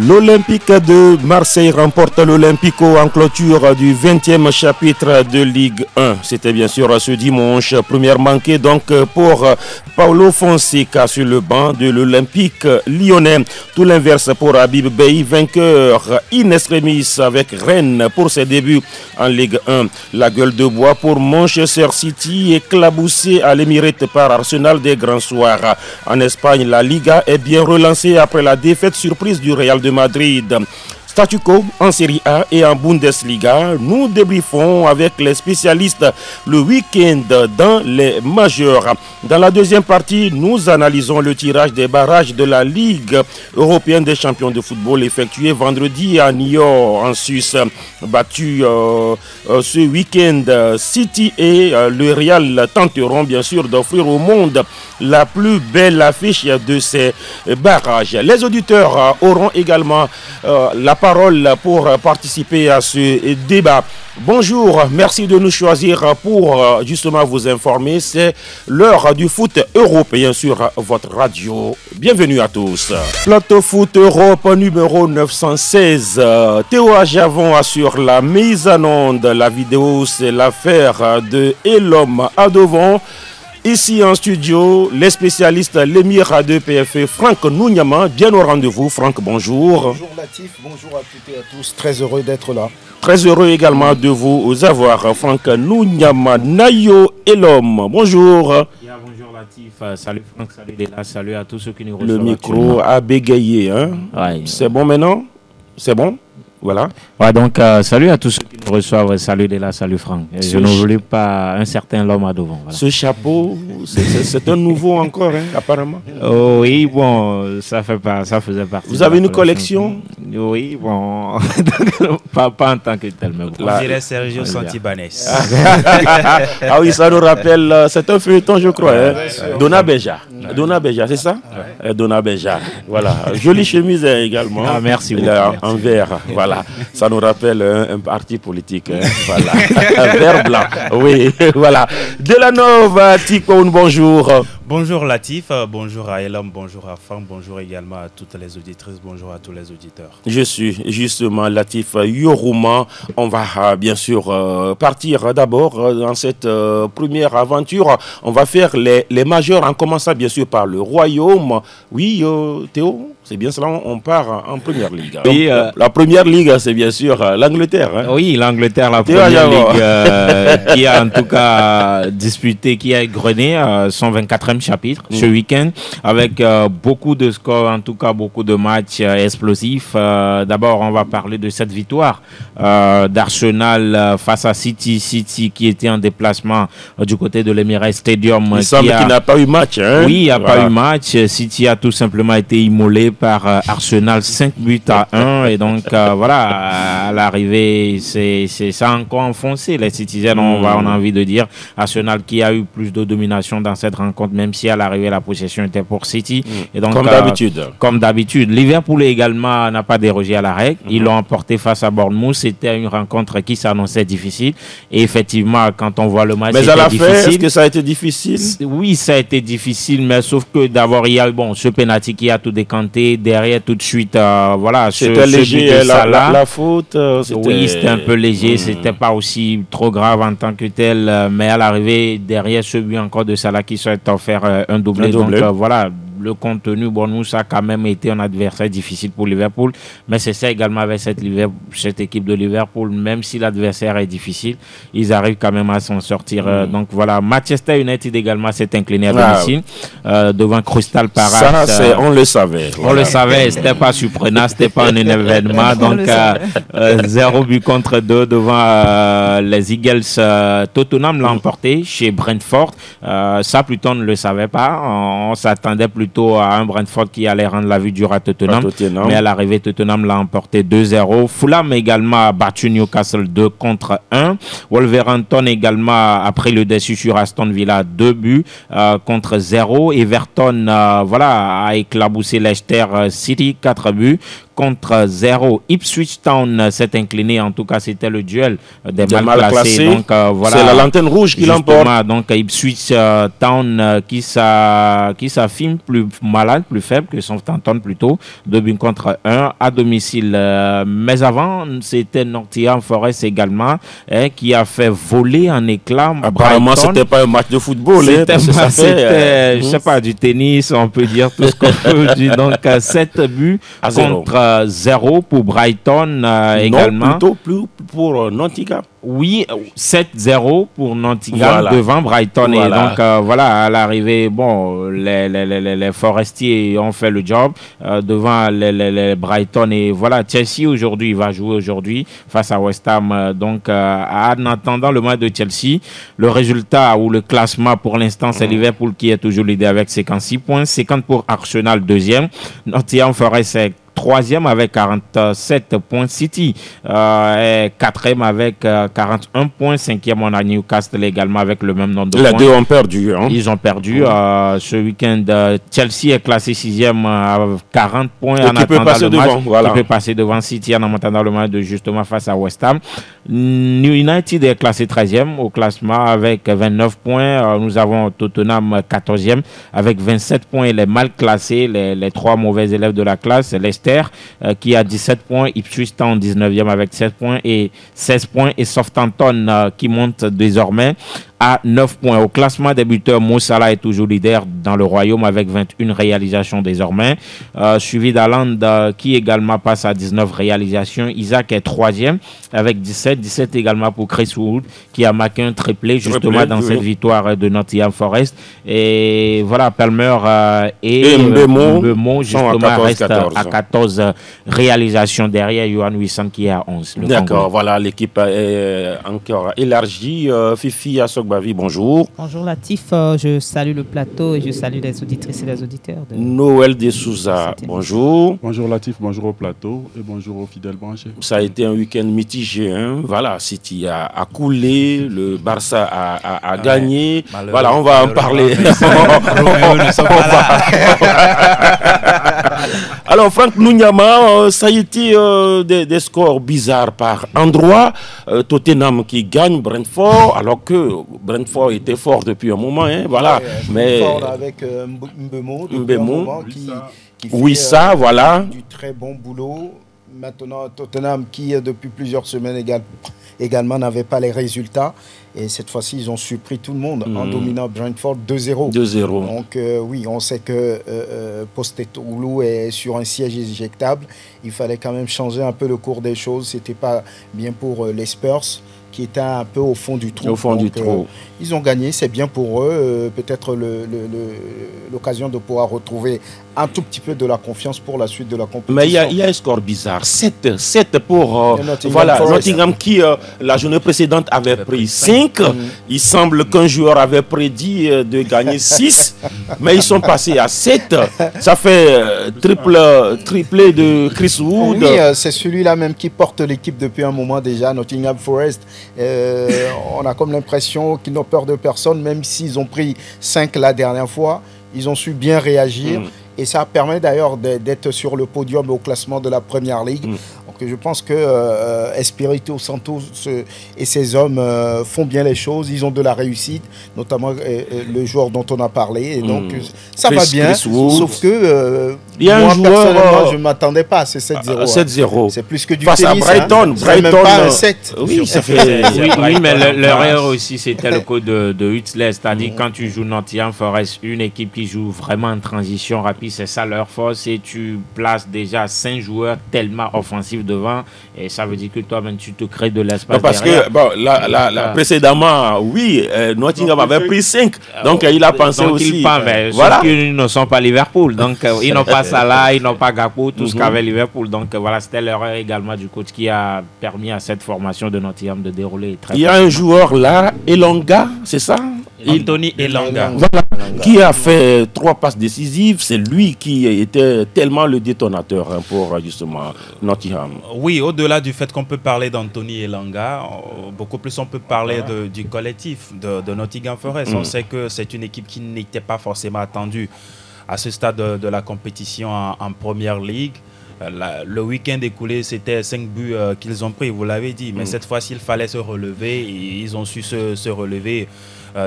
L'Olympique de Marseille remporte l'Olympico en clôture du 20e chapitre de Ligue 1. C'était bien sûr ce dimanche, première manquée donc pour Paulo Fonseca sur le banc de l'Olympique lyonnais. Tout l'inverse pour Habib Bey, vainqueur in extremis avec Rennes pour ses débuts en Ligue 1. La gueule de bois pour Manchester City, éclaboussé à l'Émirate par Arsenal des grands soirs. En Espagne, la Liga est bien relancée après la défaite surprise du Real de Madrid. Statu quo en Serie A et en Bundesliga, nous débriefons avec les spécialistes le week-end dans les majeurs. Dans la deuxième partie, nous analysons le tirage des barrages de la Ligue européenne des champions de football effectué vendredi à Niort en Suisse. Battu ce week-end, City et le Real tenteront bien sûr d'offrir au monde la plus belle affiche de ces barrages. Les auditeurs auront également la parole pour participer à ce débat. Bonjour, merci de nous choisir pour justement vous informer. C'est l'heure du foot européen sur votre radio. Bienvenue à tous. Plateau Foot Europe numéro 916. Théo Ajavon assure la mise en onde. La vidéo, c'est l'affaire de Elom Adovon. Ici en studio, les spécialistes l'émir de PFE, Franck Nouniama, bien au rendez-vous. Franck, bonjour. Bonjour Latif, bonjour à toutes et à tous, très heureux d'être là. Très heureux également de vous avoir, Franck Nouniama, Nayo Elom, bonjour. Bonjour Latif, salut Franck, salut Léla, salut à tous ceux qui nous reçoivent. Le micro a bégayé, hein? Ouais. C'est bon maintenant? C'est bon? Voilà. Ouais, donc salut à tous ceux qui nous reçoivent, salut Léla, salut Franck. Je n'oublie pas un certain L'Homme à devant. Voilà. Ce chapeau, c'est un nouveau encore, hein, apparemment. Oh, oui, bon, ça faisait partie. Vous avez une collection? Oui, bon, pas en tant que tel, mais bon. On dirait Sergio Santibanez. Ah oui, ça nous rappelle, c'est un feuilleton, je crois. Hein. Dona Beja. Dona Beja, c'est ça? Dona Beja. Voilà. Jolie chemise également. Ah, merci beaucoup. En vert. Voilà. Ça nous rappelle un parti politique. Hein. Voilà. Vert blanc. Oui, voilà. Delanova Ticoun, bonjour. Bonjour Latif, bonjour à Elam, bonjour à Franck, bonjour également à toutes les auditrices, bonjour à tous les auditeurs. Je suis justement Latif Yorouma. On va bien sûr partir d'abord dans cette première aventure. On va faire les majeurs en commençant bien sûr par le Royaume. Oui, Théo, c'est bien cela, on part en première ligue. Oui, la première ligue, c'est bien sûr l'Angleterre. Hein. Oui, l'Angleterre, la première ligue qui a en tout cas disputé, qui a égrené son 24e chapitre ce week-end avec beaucoup de scores, en tout cas beaucoup de matchs explosifs. D'abord, on va parler de cette victoire d'Arsenal face à City qui était en déplacement du côté de l'Emirates Stadium. Il semble qu'il n'a pas eu match. Hein? Oui, il n'y a pas eu match. City a tout simplement été immolé par Arsenal 5-1 et donc voilà, à l'arrivée, c'est ça a encore enfoncé les Citizens, on a envie de dire. Arsenal qui a eu plus de domination dans cette rencontre, même si à l'arrivée la possession était pour City. Et donc, comme d'habitude. Liverpool également n'a pas dérogé à la règle. Ils l'ont emporté face à Bournemouth. C'était une rencontre qui s'annonçait difficile. Et effectivement, quand on voit le match, mais à la fin, est-ce que ça a été difficile? Oui, ça a été difficile, mais sauf que d'abord, il y a ce penalty qui a tout décanté. Derrière, tout de suite, voilà. C'était léger, la faute. Oui, c'était un peu léger. C'était pas aussi trop grave en tant que tel. Mais à l'arrivée, derrière ce but encore de Salah qui souhaite faire un doublé. Donc voilà, le contenu, Bournemouth a quand même été un adversaire difficile pour Liverpool. Mais c'est ça également avec cette équipe de Liverpool. Même si l'adversaire est difficile, ils arrivent quand même à s'en sortir. Donc voilà, Manchester United également s'est incliné à domicile devant Crystal Palace. Ça, on le savait. On le savait, c'était pas surprenant, c'était pas un événement. Donc 0 but contre 2 devant les Eagles. Tottenham l'a emporté chez Brentford. Ça, plutôt, on ne le savait pas. On s'attendait plutôt à un Brentford qui allait rendre la vue dure à Tottenham. Mais à l'arrivée, Tottenham l'a emporté 2-0. Fulham également a battu Newcastle 2-1. Wolverhampton également a pris le dessus sur Aston Villa 2 buts contre 0. Everton a éclaboussé Leicester City 4 buts contre 0. Ipswich Town s'est incliné. En tout cas, c'était le duel des mal classés. Donc, voilà, c'est la lanterne rouge qui l'emporte. Donc, Ipswich Town qui s'affirme plus malade, plus faible que Southampton plutôt. 2 buts contre 1 à domicile. Mais avant, c'était Nottingham Forest également qui a fait voler en éclats. Apparemment, c'était pas un match de football. C'était, je sais pas, du tennis, on peut dire tout ce qu'on peut dire. Donc, 7 buts contre 0 pour Brighton également. Plutôt plus pour Nottingham. Oui, 7-0 pour Nottingham devant Brighton. Et donc, à l'arrivée, bon, les Forestiers ont fait le job devant les Brighton. Et voilà, Chelsea aujourd'hui va jouer aujourd'hui face à West Ham. Donc, en attendant le match de Chelsea, le résultat ou le classement pour l'instant, c'est Liverpool qui est toujours leader avec 56 points. 50 pour Arsenal, deuxième. Nottingham Forest est troisième avec 47 points. City est quatrième avec 41 points. Cinquième, on a Newcastle également avec le même nombre de points. Les deux ont perdu. Hein. Ils ont perdu ce week-end. Chelsea est classé sixième à 40 points. Et qui peut passer devant. Qui peut passer devant City en attendant le match de justement face à West Ham. United est classé 13e au classement avec 29 points. Nous avons Tottenham 14e avec 27 points. Les mal classés, les trois mauvais élèves de la classe, Leicester qui a 17 points, Ipswich Town 19e avec 7 points et 16 points et Southampton qui monte désormais à 9 points. Au classement des buteurs, Mo Salah est toujours leader dans le royaume avec 21 réalisations désormais, suivi d'Haaland qui également passe à 19 réalisations. Isaac est 3e avec 17 également pour Chris Wood qui a marqué un triplé justement dans cette victoire de Nottingham Forest. Et voilà, Palmer et Mbeumo justement restent à 14 réalisations derrière Johan Wissam qui est à 11. D'accord, voilà, l'équipe est encore élargie. Fifi Assogbavi, bonjour. Bonjour Latif, je salue le plateau et je salue les auditrices et les auditeurs. Noël de Souza, bonjour. Bonjour Latif, bonjour au plateau et bonjour aux fidèles branchés. Ça a été un week-end mitigé. Hein. Voilà, City a coulé, le Barça a gagné. Voilà, on va en parler. Alors, Franck Nounyama, ça a été des scores bizarres par endroit. Tottenham qui gagne Brentford, alors que Brentford était fort depuis un moment. Hein, voilà. Mais fort avec Mbeumo qui fait voilà. Du très bon boulot. Maintenant, Tottenham qui, depuis plusieurs semaines également, n'avait pas les résultats. Et cette fois-ci, ils ont surpris tout le monde en dominant Brentford 2-0. 2-0. Donc, oui, on sait que Postecoglou est sur un siège éjectable. Il fallait quand même changer un peu le cours des choses. Ce n'était pas bien pour les Spurs, qui étaient un peu au fond du trou. Au fond du trou. Ils ont gagné, c'est bien pour eux. Peut-être l'occasion de pouvoir retrouver un tout petit peu de la confiance pour la suite de la compétition. Mais il y a un score bizarre. 7 pour Nottingham qui, la journée précédente, avait pris 5. Il semble qu'un joueur avait prédit de gagner 6. Mais ils sont passés à 7. Ça fait triplé de Chris Wood. Oui, c'est celui-là même qui porte l'équipe depuis un moment déjà, Nottingham Forest. On a comme l'impression qu'ils n'ont peur de personne, même s'ils ont pris 5 la dernière fois. Ils ont su bien réagir. Et ça permet d'ailleurs d'être sur le podium au classement de la Première Ligue. Donc je pense que Espirito Santo et ses hommes font bien les choses. Ils ont de la réussite, notamment le joueur dont on a parlé. Et donc ça va bien, sauf que il y a moi, un joueur, personnellement, je ne m'attendais pas à ces 7-0. 7-0. C'est plus que du face tennis. À Brighton. C'est même pas un 7. Oui, ça fait... oui, mais l'erreur aussi, c'était le coup de Hutzler. C'est-à-dire quand tu joues Nottingham Forest, une équipe qui joue vraiment en transition rapide, c'est ça leur force. Et tu places déjà 5 joueurs tellement offensifs devant. Et ça veut dire que toi-même, tu te crées de l'espace parce derrière. Que bon, précédemment, oui, Nottingham avait pris 5. Donc, il a pensé donc, aussi... voilà. Ils ne sont pas Liverpool. Donc, ils n'ont pas Salah, ils n'ont pas Gakpo, tout ce qu'avait Liverpool. Donc, voilà, c'était l'erreur également du coach qui a permis à cette formation de Nottingham de dérouler très bien. Il y a un joueur là, Elanga, c'est ça? Anthony Elanga. Voilà, qui a fait 3 passes décisives. C'est lui qui était tellement le détonateur pour justement Nottingham. Oui, au-delà du fait qu'on peut parler d'Anthony Elanga, beaucoup plus on peut parler du collectif de Nottingham Forest. On sait que c'est une équipe qui n'était pas forcément attendue à ce stade de la compétition en Première Ligue. Le week-end écoulé, c'était 5 buts qu'ils ont pris, vous l'avez dit. Mais cette fois-ci, il fallait se relever et ils ont su se relever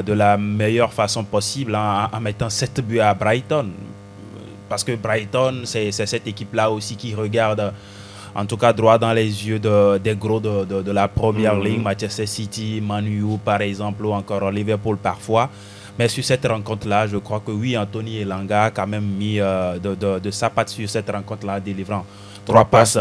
de la meilleure façon possible en mettant 7 buts à Brighton. parce que Brighton, c'est cette équipe-là aussi qui regarde, en tout cas droit dans les yeux des gros de la première ligue, Manchester City, Man U par exemple, ou encore Liverpool parfois. Mais sur cette rencontre-là, je crois que oui, Anthony Elanga a quand même mis de sa patte sur cette rencontre-là, délivrant trois passes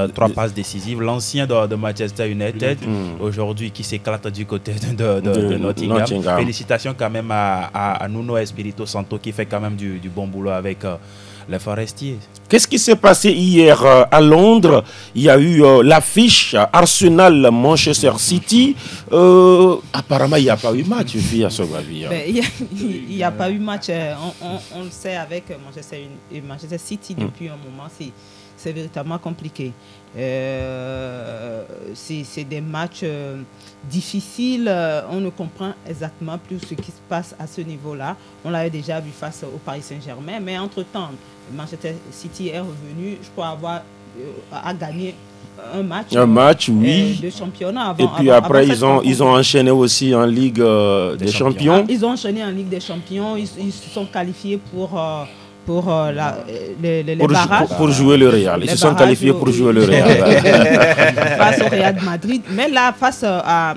décisives. L'ancien de Manchester United, aujourd'hui, qui s'éclate du côté de Nottingham. Félicitations quand même à Nuno Espirito Santo, qui fait quand même du bon boulot avec les Forestiers. Qu'est-ce qui s'est passé hier à Londres? Il y a eu l'affiche Arsenal-Manchester City. Apparemment, il n'y a pas eu match, à ce il n'y a pas eu match. On le sait avec Manchester City depuis un moment. C'est véritablement compliqué. C'est des matchs difficiles. On ne comprend exactement plus ce qui se passe à ce niveau-là. On l'avait déjà vu face au Paris Saint-Germain. Mais entre-temps, Manchester City est revenu, je crois, à gagner un match, oui. De championnat. Et puis après, ils ont enchaîné aussi en Ligue des Champions. Ils ont enchaîné en Ligue des Champions. Ils se sont qualifiés pour les barrages. Pour jouer le Real. Ils se sont qualifiés pour jouer le Real. Face au Real de Madrid. Mais là, face à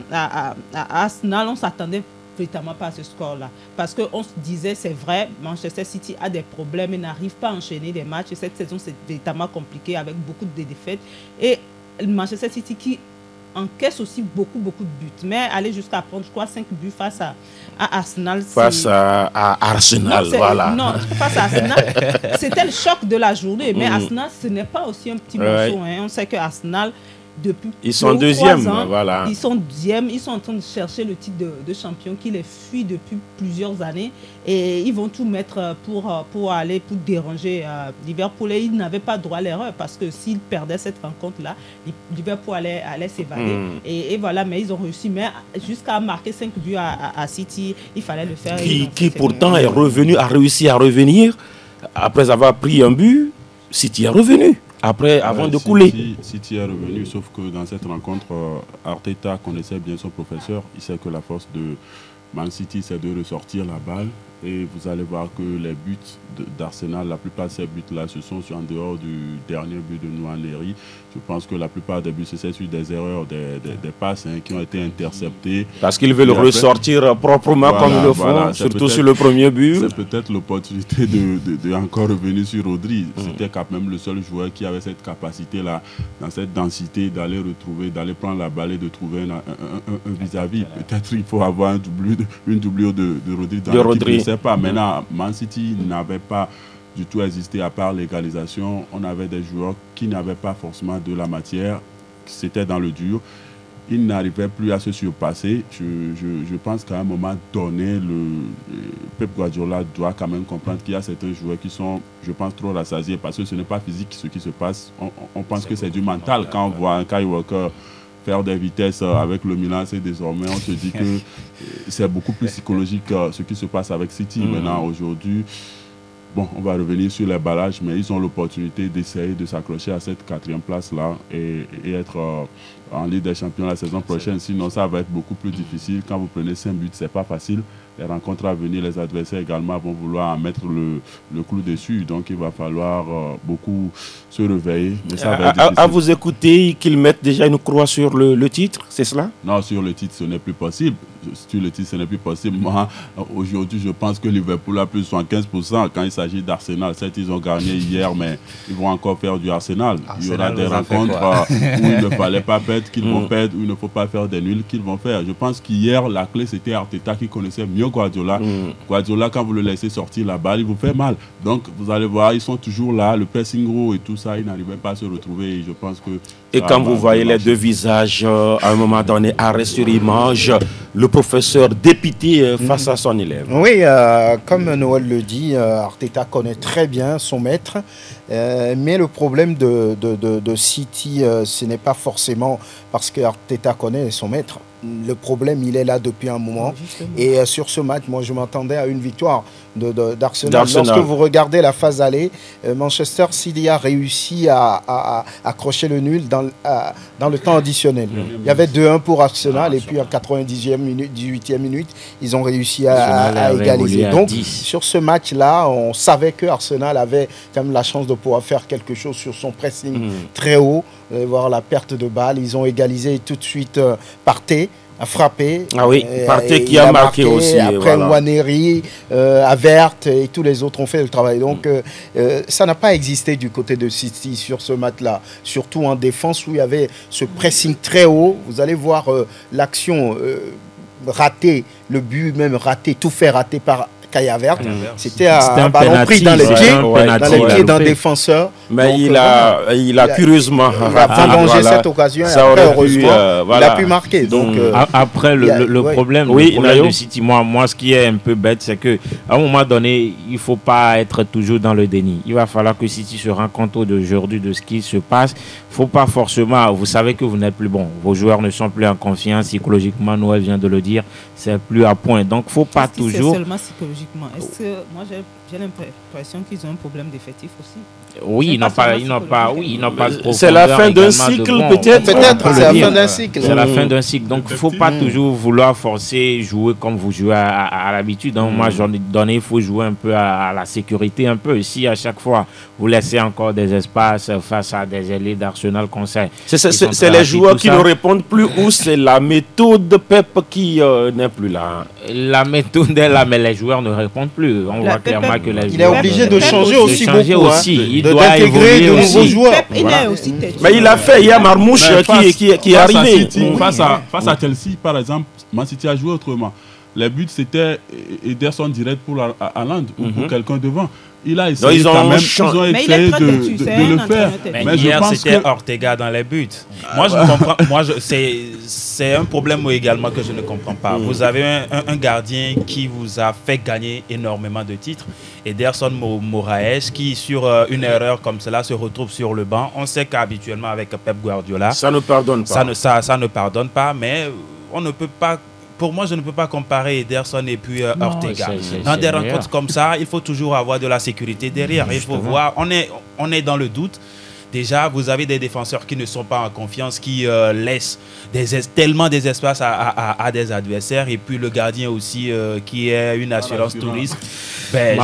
Arsenal, on ne s'attendait véritablement pas à ce score-là. Parce qu'on se disait, c'est vrai, Manchester City a des problèmes et n'arrive pas à enchaîner des matchs. Et cette saison, c'est véritablement compliqué avec beaucoup de défaites. Et Manchester City qui encaisse aussi beaucoup de buts. Mais aller jusqu'à prendre, je crois, 5 buts face à Arsenal. Face à Arsenal, voilà. Non, face à Arsenal, c'était le choc de la journée. Mais Arsenal, ce n'est pas aussi un petit morceau. Hein. On sait que Arsenal, depuis ils sont deuxièmes, voilà. Ils sont deuxièmes, ils sont en train de chercher le titre de champion qui les fuit depuis plusieurs années et ils vont tout mettre pour déranger Liverpool. Et ils n'avaient pas droit à l'erreur parce que s'ils perdaient cette rencontre-là, Liverpool allait s'évader. Et voilà, mais ils ont réussi. Mais jusqu'à marquer 5 buts à City, il fallait le faire. Qui pourtant a réussi à revenir après avoir pris un but. City est revenu. Avant de couler. City est revenu, sauf que dans cette rencontre, Arteta connaissait bien son professeur. Il sait que la force de Man City, c'est de ressortir la balle. Et vous allez voir que les buts d'Arsenal, la plupart de ces buts-là, ce sont en dehors du dernier but de Nwaneri. Je pense que la plupart des buts, c'est sur des erreurs, des passes qui ont été interceptées. Parce qu'ils veulent ressortir proprement comme ils le font, surtout sur le premier but. C'est peut-être l'opportunité de encore revenir sur Rodri. C'était quand même le seul joueur qui avait cette capacité-là, dans cette densité, d'aller prendre la balle et de trouver un vis-à-vis. Peut-être il faut avoir une doublure de Rodri dans l'équipe. Je ne sais pas. Maintenant, Man City n'avait pas du tout existé à part l'égalisation. On avait des joueurs qui n'avaient pas forcément de la matière. C'était dans le dur. Ils n'arrivaient plus à se surpasser. Je pense qu'à un moment donné, Pep Guardiola doit quand même comprendre qu'il y a certains joueurs qui sont, je pense, trop rassasiés parce que ce n'est pas physique ce qui se passe. On pense que c'est du mental. Quand on voit un Kyle Walker faire des vitesses avec le Milan, c'est désormais, on se dit que c'est beaucoup plus psychologique ce qui se passe avec City. Maintenant, aujourd'hui, bon, on va revenir sur les barrages, mais ils ont l'opportunité d'essayer de s'accrocher à cette 4e place-là et être en Ligue des Champions la saison prochaine. Sinon, ça va être beaucoup plus difficile. Quand vous prenez 5 buts, c'est pas facile. Les rencontres à venir, les adversaires également vont vouloir en mettre le clou dessus. Donc, il va falloir beaucoup se réveiller. Mais ça va être difficile. À vous écouter, qu'ils mettent déjà une croix sur le titre, c'est cela? Non, sur le titre, ce n'est plus possible. Sur le titre, ce n'est plus possible. Moi, aujourd'hui, je pense que Liverpool a plus de 75% quand il s'agit d'Arsenal. Certes, ils ont gagné hier, mais ils vont encore faire du Arsenal. Il y aura des rencontres où il ne fallait pas perdre, qu'ils vont perdre, où il ne faut pas faire des nuls, qu'ils vont faire. Je pense qu'hier, la clé, c'était Arteta qui connaissait mieux Guardiola. Guardiola, quand vous le laissez sortir la balle, il vous fait mal. Donc, vous allez voir, ils sont toujours là, le pressing gros et tout ça, ils n'arrivaient pas à se retrouver. Et je pense que... Et quand vous voyez les deux visages, à un moment donné, arrêt sur image, le professeur dépité face à son élève. Oui, comme Noël le dit, Arteta connaît très bien son maître. Mais le problème de City, ce n'est pas forcément parce que Arteta connaît son maître. Le problème, il est là depuis un moment. Et sur ce match, moi, je m'attendais à une victoire d'Arsenal. Lorsque vous regardez la phase aller, Manchester City a réussi à accrocher le nul dans le temps additionnel. Il y avait 2-1 pour Arsenal et puis en 90e, minute, 18e minute, ils ont réussi à égaliser. Donc, sur ce match-là, on savait que Arsenal avait quand même la chance de pouvoir faire quelque chose sur son pressing très haut. Vous allez voir la perte de balle. Ils ont égalisé tout de suite Partey a frappé. Ah oui, Partey qui a marqué aussi. Après Nwaneri, Avert et tous les autres ont fait le travail. Donc ça n'a pas existé du côté de City sur ce match-là. Surtout en défense où il y avait ce pressing très haut. Vous allez voir l'action ratée, le but même raté, tout fait raté par Kai Avert. C'était un ballon pris dans les pieds d'un défenseur. Mais donc, il a curieusement vendangé cette occasion et après, heureusement, il a pu marquer. Donc, après, le problème, de City, moi, ce qui est un peu bête, c'est qu'à un moment donné, il ne faut pas être toujours dans le déni. Il va falloir que City se rende compte d'aujourd'hui de ce qui se passe. Il ne faut pas forcément, vous savez que vous n'êtes plus bon. Vos joueurs ne sont plus en confiance. Psychologiquement, Noël vient de le dire, c'est plus à point. Donc, il ne faut pas toujours... C'est seulement psychologiquement. Est-ce que moi j'ai l'impression qu'ils ont un problème d'effectif aussi? Oui, ils n'ont pas de c'est la fin d'un cycle, peut-être. C'est la fin d'un cycle. C'est la fin d'un cycle. Donc, il ne faut pas toujours vouloir forcer, jouer comme vous jouez à l'habitude. Donc, moi, j'en ai donné, il faut jouer un peu à la sécurité, un peu. Si à chaque fois, vous laissez encore des espaces face à des ailiers d'Arsenal qu'on sait. C'est les joueurs qui ne répondent plus ou c'est la méthode Pep qui n'est plus là? La méthode est là, mais les joueurs ne répondent plus. On voit clairement que les joueurs... Il est obligé de changer aussi beaucoup. Il doit intégrer de nouveaux joueurs. Mais il a fait, il y a Marmouche qui est arrivé. Face à Chelsea, par exemple, Man City a joué autrement. Les buts, c'était Ederson direct pour Haaland ou pour quelqu'un devant. Il a essayé quand même, ils ont essayé de le faire. Mais hier, c'était Ortega dans les buts. Moi, je comprends. C'est un problème également que je ne comprends pas. Vous avez un gardien qui vous a fait gagner énormément de titres. Ederson Moraes, qui sur une erreur comme cela se retrouve sur le banc. On sait qu'habituellement avec Pep Guardiola, ça ne pardonne pas. Ça ne pardonne pas, mais on ne peut pas... Pour moi, je ne peux pas comparer Ederson et puis Ortega. Dans des rencontres comme ça, il faut toujours avoir de la sécurité derrière. Il faut voir, on est dans le doute. Déjà, vous avez des défenseurs qui ne sont pas en confiance, qui laissent tellement des espaces à des adversaires. Et puis le gardien aussi, qui est une assurance touriste. Et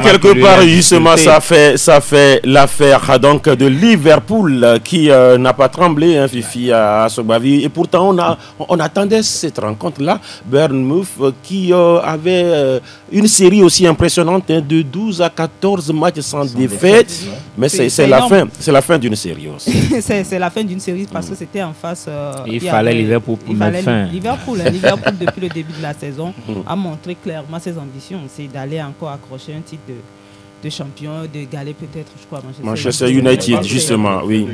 quelque part, justement, ça fait l'affaire donc de Liverpool qui n'a pas tremblé, hein, Fifi, à Sogbavi. Et pourtant, on attendait cette rencontre-là. Bournemouth qui avait une série aussi impressionnante, hein, de 12 à 14 matchs sans défaite. Mais c'est la fin d'une série aussi. C'est la fin d'une série parce que c'était en face. Il fallait Liverpool pour mettre fin. Liverpool, depuis le début de la saison, a montré clairement ses ambitions. C'est d'aller encore accrocher un titre de champion, de galer peut-être, je crois, Manchester United, justement, oui.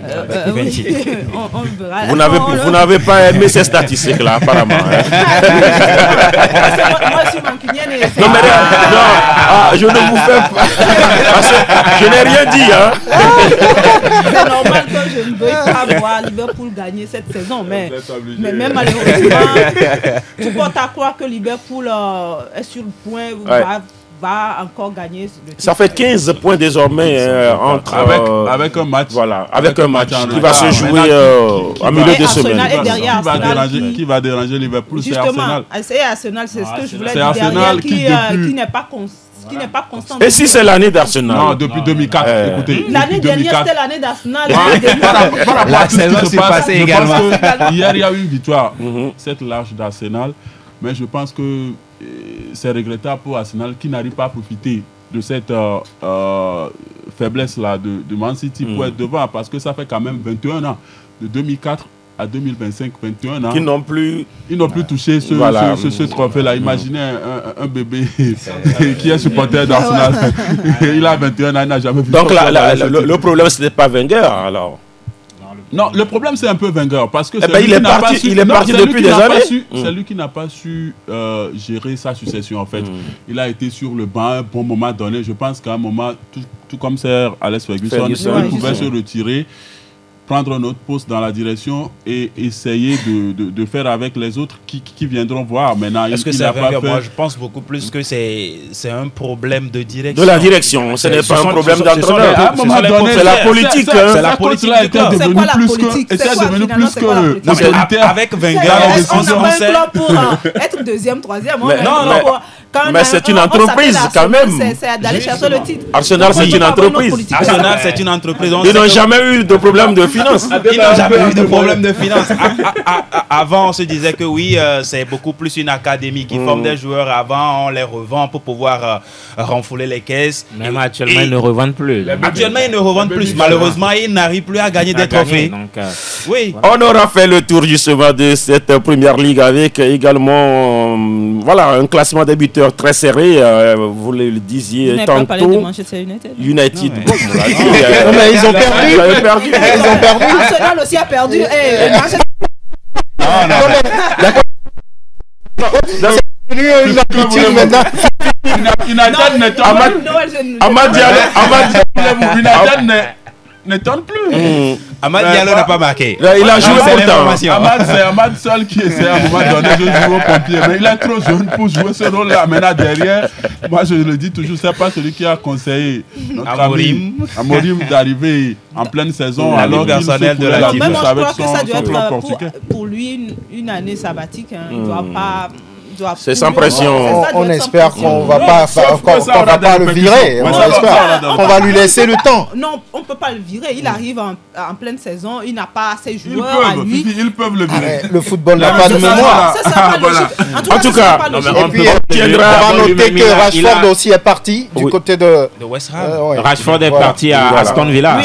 On verra. Vous n'avez pas aimé ces statistiques-là, apparemment. Moi, je suis mancunienne. Non, mais non, je ne vous fais pas. Parce que je n'ai rien dit. Hein. C'est normal que je ne veuille pas voir Liverpool gagner cette saison. Mais même malheureusement, tu portes à croire que Liverpool est sur le point va encore gagner. Ça fait 15 points désormais entre avec un match. Voilà, avec un match qui va se jouer en milieu de semaine. Qui va déranger Liverpool? C'est Arsenal. C'est Arsenal, c'est ce que je voulais dire. C'est Arsenal qui n'est pas constant. Et si c'est l'année d'Arsenal? Non, depuis 2004. Écoutez, l'année dernière, c'était l'année d'Arsenal. La saison s'est passée également. Hier, il y a eu une victoire, cette large d'Arsenal. Mais je pense que c'est regrettable pour Arsenal qui n'arrive pas à profiter de cette faiblesse-là de Man City pour être devant, parce que ça fait quand même 21 ans, de 2004 à 2025, 21 ans. Ils n'ont plus touché ce trophée-là. Imaginez un bébé qui est supporter d'Arsenal. Il a 21 ans, il n'a jamais vu. Donc le problème, ce n'est pas Wenger alors? Non, le problème c'est un peu Wenger parce que il est parti depuis des années. C'est lui qui n'a pas su gérer sa succession en fait. Il a été sur le banc à un bon moment donné. Je pense qu'à un moment, tout comme Sir Alex Ferguson, il pouvait se retirer. prendre notre poste dans la direction et essayer de faire avec les autres qui viendront voir. Maintenant, est-ce que c'est vrai? Moi, je pense beaucoup plus que c'est un problème de direction. De la direction, ce n'est pas un problème d'entraîneur. C'est la politique. C'est la politique. C'est quoi la politique? C'est devenu plus que l'autoritaire. Avec Wenger, on n'a pas un club pour être deuxième, troisième. Mais c'est une entreprise quand même. C'est d'aller chercher le titre. Arsenal, c'est une entreprise. Arsenal, c'est une entreprise. Ils n'ont jamais eu de problème de finances. Ils n'ont jamais eu de problème de finances. Avant, on se disait que oui, c'est beaucoup plus une académie qui forme des joueurs. Avant, on les revend pour pouvoir renflouer les caisses. Même actuellement, ils ne revendent plus. Actuellement, ils ne revendent plus. Malheureusement, ils n'arrivent plus à gagner des trophées. Oui. On aura fait le tour justement de cette première ligue avec également un classement des buteurs très serré. Vous le disiez tantôt. Pas parlé de Manchester United. United. Mais ils ont perdu. Ils ont perdu. Arsenal aussi a perdu. C'est devenu une habitude maintenant. United n'étonne plus. Amad Diallo n'a pas marqué. Il a joué pourtant. C'est Amad seul qui essaie à un moment donné de jouer au pompier. Mais il est trop jeune pour jouer ce rôle-là. Maintenant, derrière, moi je le dis toujours, c'est pas celui qui a conseillé Amorim d'arriver en pleine saison. Alors qu'il personnel de la Même moi, je crois que ça doit être pour lui une année sabbatique. Il ne doit pas. C'est sans pression. On espère qu'on va pas le virer. On espère qu'on va lui laisser le temps. Non, on ne peut pas le virer. Il arrive en pleine saison. Il n'a pas ses joueurs à lui. Ils peuvent le virer. Le football n'a pas de mémoire. En tout cas, on va noter que Rashford aussi est parti du côté de West Ham. Rashford est parti à Aston Villa.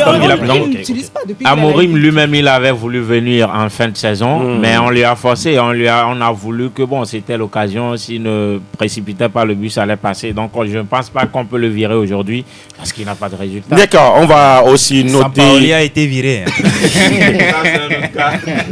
Amorim lui-même, il avait voulu venir en fin de saison, mais on lui a forcé. On a voulu que c'était l'occasion. S'il ne précipitait pas le but, ça allait passer. Donc je ne pense pas qu'on peut le virer aujourd'hui parce qu'il n'a pas de résultat. D'accord, on va aussi noter. Sampaoli a été viré.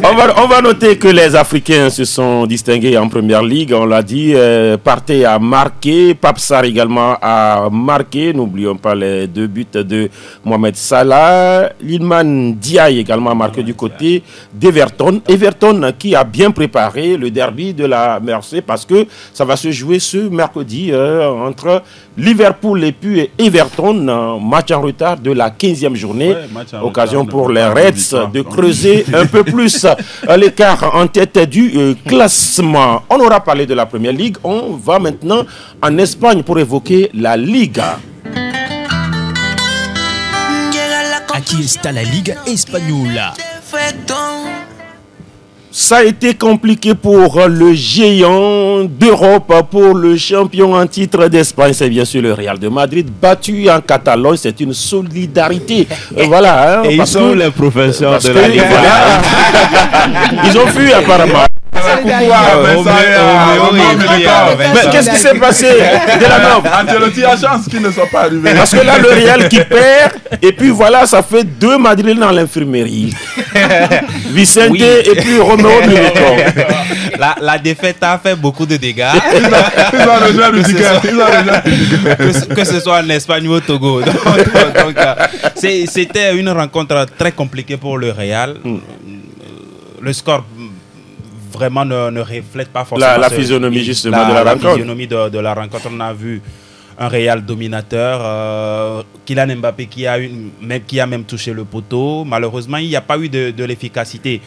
On va noter que les Africains se sont distingués en première ligue. On l'a dit, Partey a marqué, Pape Sarr également a marqué. N'oublions pas les 2 buts de Mohamed Salah. Iliman Ndiaye également a marqué du côté d'Everton. Everton qui a bien préparé le derby de la Mersey parce que ça va se jouer ce mercredi entre Liverpool et puis Everton, match en retard de la 15e journée. Occasion pour les Reds de creuser un peu plus l'écart en tête du classement. On aura parlé de la Première Ligue. On va maintenant en Espagne pour évoquer la Liga. Aquí está la Liga Española. Ça a été compliqué pour le géant d'Europe, pour le champion en titre d'Espagne. C'est bien sûr le Real de Madrid, battu en Catalogne. C'est une solidarité. Voilà. Et ils sont les professeurs de la Ligue. Ils ont fui apparemment. Mais qu'est-ce qui s'est passé de la norme? Ancelotti a chance qu'ils ne soient pas arrivés. Parce que là, le Real qui perd, et puis voilà, ça fait 2 Madrid dans l'infirmerie. Vicente et puis Romeo Milito. La défaite a fait beaucoup de dégâts. Ils ont rejoint que ce soit en Espagne ou au Togo. Donc, c'était une rencontre très compliquée pour le Real. Le score vraiment ne reflète pas forcément la physionomie justement de la rencontre. La physionomie de la rencontre. On a vu un Real dominateur, Kylian Mbappé qui a même touché le poteau. Malheureusement, il n'y a pas eu de l'efficacité.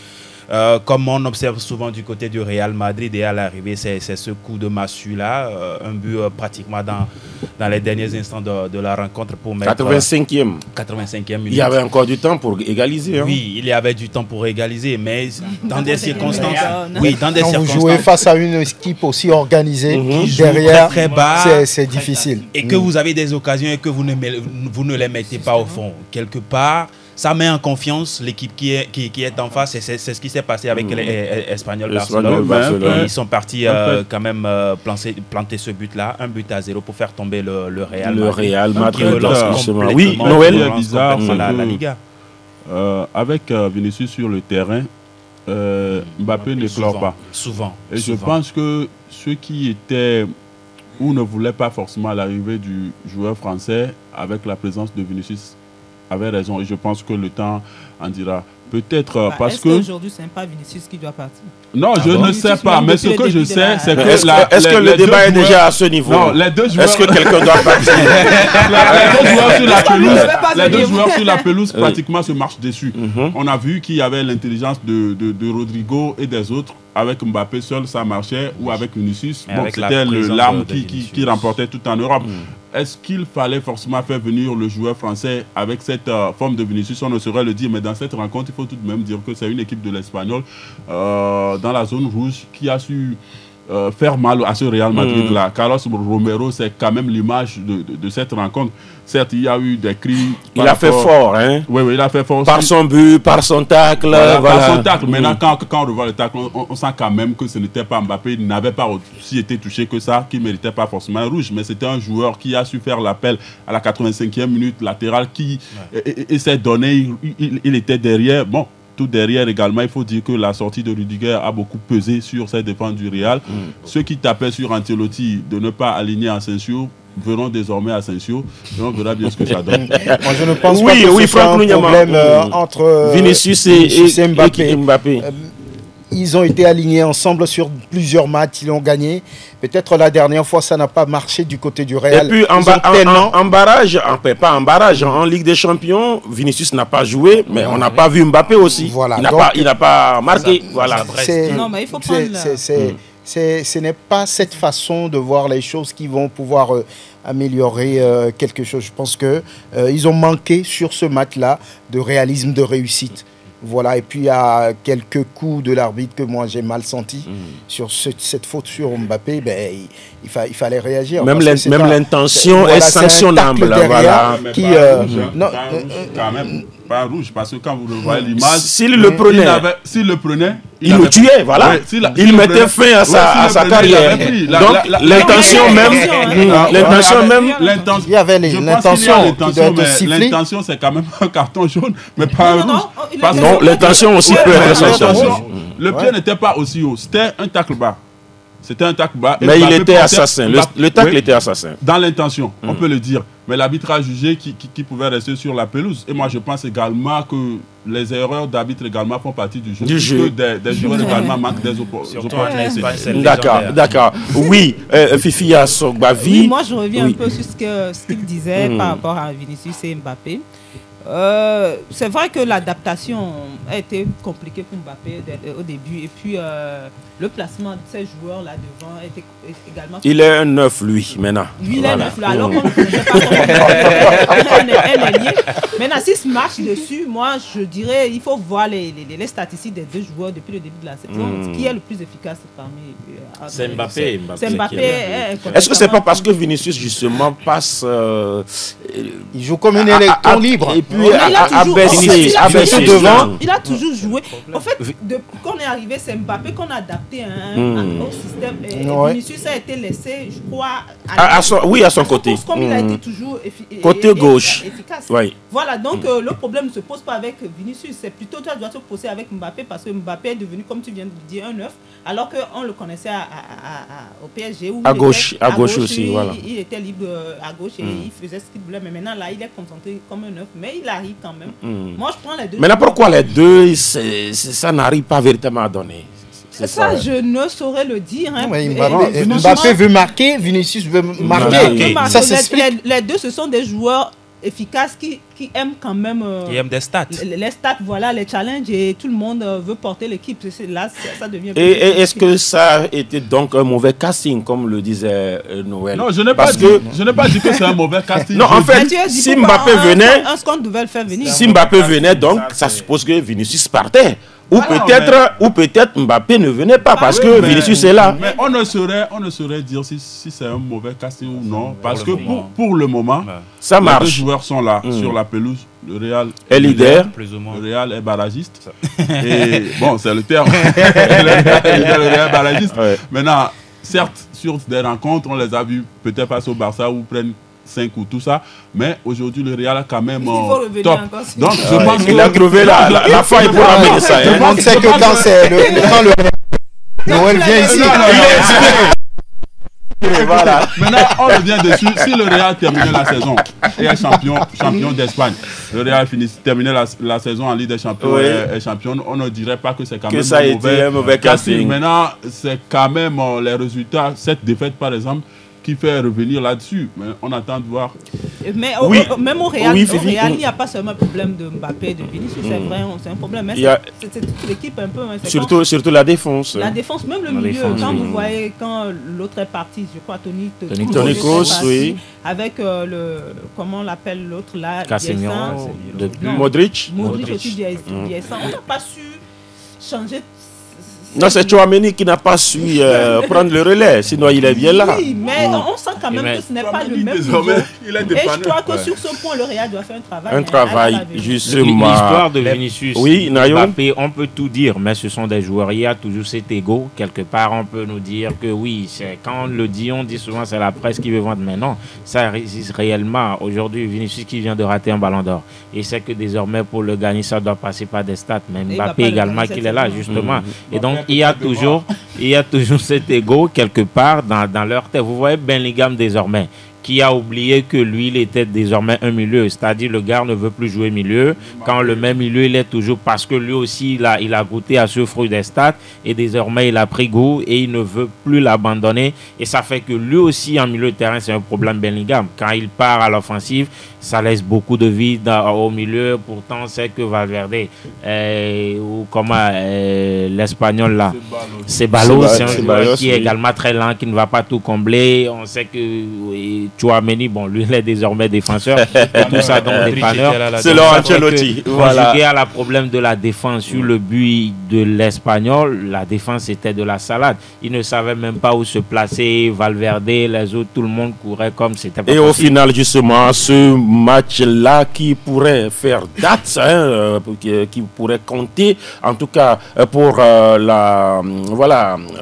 Comme on observe souvent du côté du Real Madrid, et à l'arrivée, c'est ce coup de massue-là, un but pratiquement dans les derniers instants de la rencontre pour mettre... 85e minute. Il y avait encore du temps pour égaliser. Oui, il y avait du temps pour égaliser, mais dans des circonstances... Oui, dans des circonstances... Vous jouez face à une équipe aussi organisée, qui derrière, très bas, c'est difficile. Et que vous avez des occasions et que vous ne les mettez pas au fond. Quelque part... Ça met en confiance l'équipe qui est en face, et c'est ce qui s'est passé avec les Espagnols Barcelone. Ils sont partis quand même planter ce but-là, 1-0 pour faire tomber le Real Madrid. Le Real Madrid, oui, Noël est bizarre, la Liga. Avec Vinicius sur le terrain, Mbappé n'éclore pas. Souvent. Et je pense que ceux qui étaient ou ne voulaient pas forcément l'arrivée du joueur français, avec la présence de Vinicius, avait raison, et je pense que le temps en dira Peut-être parce que... Aujourd'hui, ce n'est pas Vinicius qui doit partir. Non, je ne sais pas, mais ce que je sais, c'est que... Est-ce que le débat est déjà à ce niveau? Non, les deux joueurs... Est-ce que quelqu'un doit partir? Les deux joueurs sur la pelouse, pratiquement, se marchent dessus. On a vu qu'il y avait l'intelligence de Rodrigo et des autres. Avec Mbappé seul, ça marchait, ou avec Vinicius. Bon, c'était l'arme qui remportait tout en Europe. Est-ce qu'il fallait forcément faire venir le joueur français avec cette forme de Vinicius? On ne saurait le dire, mais dans cette rencontre, il faut tout de même dire que c'est une équipe de l'Espagnol dans la zone rouge qui a su faire mal à ce Real Madrid-là. Carlos Romero, c'est quand même l'image de cette rencontre. Certes, il y a eu des cris. Il a fait fort, hein? Oui, il a fait fort. Par son but, par son tacle. Voilà. Par son tacle. Maintenant, quand on revoit le tacle, on sent quand même que ce n'était pas Mbappé. Il n'avait pas aussi été touché que ça, qui ne méritait pas forcément un rouge. Mais c'était un joueur qui a su faire l'appel à la 85e minute latéral, et s'est donné. Il était derrière. Bon. Tout derrière également, il faut dire que la sortie de Rudiger a beaucoup pesé sur cette défense du Real. Ceux qui tapaient sur Ancelotti de ne pas aligner Asensio verront désormais Asensio et on verra bien ce que ça donne. Moi, je ne pense pas que ce soit un problème entre Vinicius et Mbappé. Ils ont été alignés ensemble sur plusieurs matchs, ils ont gagné. Peut-être la dernière fois, ça n'a pas marché du côté du Real. Et puis en barrage, pas en barrage, en Ligue des Champions, Vinicius n'a pas joué, mais on n'a pas vu Mbappé aussi. Voilà. Il n'a pas marqué. Voilà. Non, mais il faut prendre ce n'est pas cette façon de voir les choses qui vont pouvoir améliorer quelque chose. Je pense qu'ils ont manqué sur ce match-là de réalisme, de réussite. Voilà, et puis il y a quelques coups de l'arbitre que moi j'ai mal senti sur cette faute sur Mbappé. Ben, il fallait réagir. Même l'intention est sanctionnable. Voilà. Quand même pas rouge, parce que quand vous voyez l'image, s'il le prenait, il le tuait, voilà. Ouais, il mettait fin à sa carrière. Donc l'intention même, il y avait l'intention qui doit être sifflée. L'intention, c'est quand même un carton jaune, mais pas un rouge. Non, l'intention aussi peut être sanctionnée. Le pied n'était pas aussi haut, c'était un tacle bas. C'était un tacle bas. Mais il était assassin. Le tacle était assassin. Dans l'intention, on peut le dire. Mais l'arbitre a jugé qui pouvait rester sur la pelouse. Et moi, je pense également que les erreurs d'arbitre également font partie du jeu. Des joueurs également manquent des opportunités. D'accord. Oui, Fifi Sogbavi. Oui, moi, je reviens un peu sur ce qu'il disait par rapport à Vinicius et Mbappé. C'est vrai que l'adaptation a été compliquée pour Mbappé au début. Et puis, le placement de ces joueurs-là devant était également... Il est un neuf, lui, maintenant. Lui, il est un neuf, là. Alors qu'on ne sait pas comment elle est liée. Maintenant, s'il se marche dessus, moi, je dirais il faut voir les statistiques des deux joueurs depuis le début de la saison. Qui est le plus efficace parmi... C'est Mbappé. C'est Mbappé. Est-ce que c'est pas parce que Vinicius, justement, passe... il joue comme un électron libre. Et puis, abaissé devant. Il a toujours joué. En fait, quand on est arrivé, c'est Mbappé qu'on a adapté au système. Et Vinicius a été laissé, je crois, à son côté. Comme il a été toujours côté gauche. Efficace. Oui. Voilà, donc le problème ne se pose pas avec Vinicius. C'est plutôt toi qui dois te poser avec Mbappé parce que Mbappé est devenu, comme tu viens de dire, un neuf. Alors qu'on le connaissait au PSG. Où à gauche aussi, voilà. Il était libre à gauche et il faisait ce qu'il voulait. Mais maintenant, là, il est concentré comme un neuf. Mais il arrive quand même. Moi, je prends les deux. Maintenant, pourquoi les deux, ça n'arrive pas véritablement à donner? Ça, je ne saurais le dire. Hein. Mbappé veut marquer, Vinicius veut marquer. Ça s'explique. Les deux, ce sont des joueurs efficaces qui aiment quand même... Qui aiment des stats. Les stats, voilà, les challenges, et tout le monde veut porter l'équipe. Là, ça devient... Et est-ce que ça a été donc un mauvais casting, comme le disait Noël? Non, je n'ai pas dit que c'est un mauvais casting. Non, en fait, si Mbappé venait... Un score devait le faire venir. Si Mbappé venait, donc, ça suppose que Vinicius partait. Ou peut-être Mbappé ne venait pas parce que Vinicius est là. Mais on ne saurait dire si c'est un mauvais casting ou non. Parce que pour le moment, ça marche. Les deux joueurs sont là sur la pelouse. Le Real est leader. Le Real est barragiste. Et bon, c'est le terme. Le Real est barragiste. Ouais. Maintenant, certes, sur des rencontres, on les a vus peut-être face au Barça où prennent 5 ou tout ça, mais aujourd'hui le Real a quand même top. Donc je pense qu'il a trouvé la faille pour amener ça. Tout le monde sait que quand le Noël vient ici, Voilà. Maintenant, on revient dessus. Si le Real terminait la saison et est champion d'Espagne, le Real terminait la saison en Ligue des Champions et champion, on ne dirait pas que c'est quand même un mauvais casting. Maintenant, c'est quand même les résultats, cette défaite par exemple, qui fait revenir là-dessus. Mais on attend de voir. Mais même au Real, il n'y a pas seulement un problème de Mbappé et de Vinicius, c'est vrai, c'est un problème. Mais c'est toute l'équipe un peu. Surtout la défense. La défense, même le milieu. Quand vous voyez, quand l'autre est parti, je crois, Toni Kroos, oui. Avec comment on l'appelle l'autre là, Casemiro, Modric aussi, Bielsa. On n'a pas su changer. Non, c'est Chouameni qui n'a pas su prendre le relais, sinon il est bien là. Oui, mais on sent quand même que ce n'est pas le même niveau. Et je crois que sur ce point, le Real doit faire un travail. Un travail, justement. L'histoire de Vinicius, Mbappé, on peut tout dire, mais ce sont des joueurs. Il y a toujours cet ego. Quelque part, on peut nous dire que oui, quand on le dit, on dit souvent c'est la presse qui veut vendre. Mais non, ça existe réellement. Aujourd'hui, Vinicius qui vient de rater un ballon d'or. Et c'est que désormais, pour le gagner, ça doit passer par des stats. Mais Mbappé également, qu'il est là, justement. Et donc, il y a toujours cet ego quelque part dans leur tête. Vous voyez Bellingham désormais, qui a oublié que lui, il était désormais un milieu. C'est-à-dire, le gars ne veut plus jouer milieu. Quand le même milieu, il est toujours... Parce que lui aussi, il a goûté à ce fruit des stats. Et désormais, il a pris goût et il ne veut plus l'abandonner. Et ça fait que lui aussi, en milieu de terrain, c'est un problème Bellingham. Quand il part à l'offensive, ça laisse beaucoup de vide au milieu. Pourtant, c'est que Valverde, ou comment l'Espagnol là, Ceballos, c'est un joueur qui est également très lent, qui ne va pas tout combler. On sait que Chouameni, bon, lui, il est désormais défenseur. Tout ça, donc, dépanneur. C'est Ancelotti. Conjugué à la problème de la défense sur le but de l'Espagnol, la défense était de la salade. Il ne savait même pas où se placer. Valverde, les autres, tout le monde courait comme c'était pas possible. Au final, justement, ce match-là qui pourrait faire date, qui pourrait compter, en tout cas pour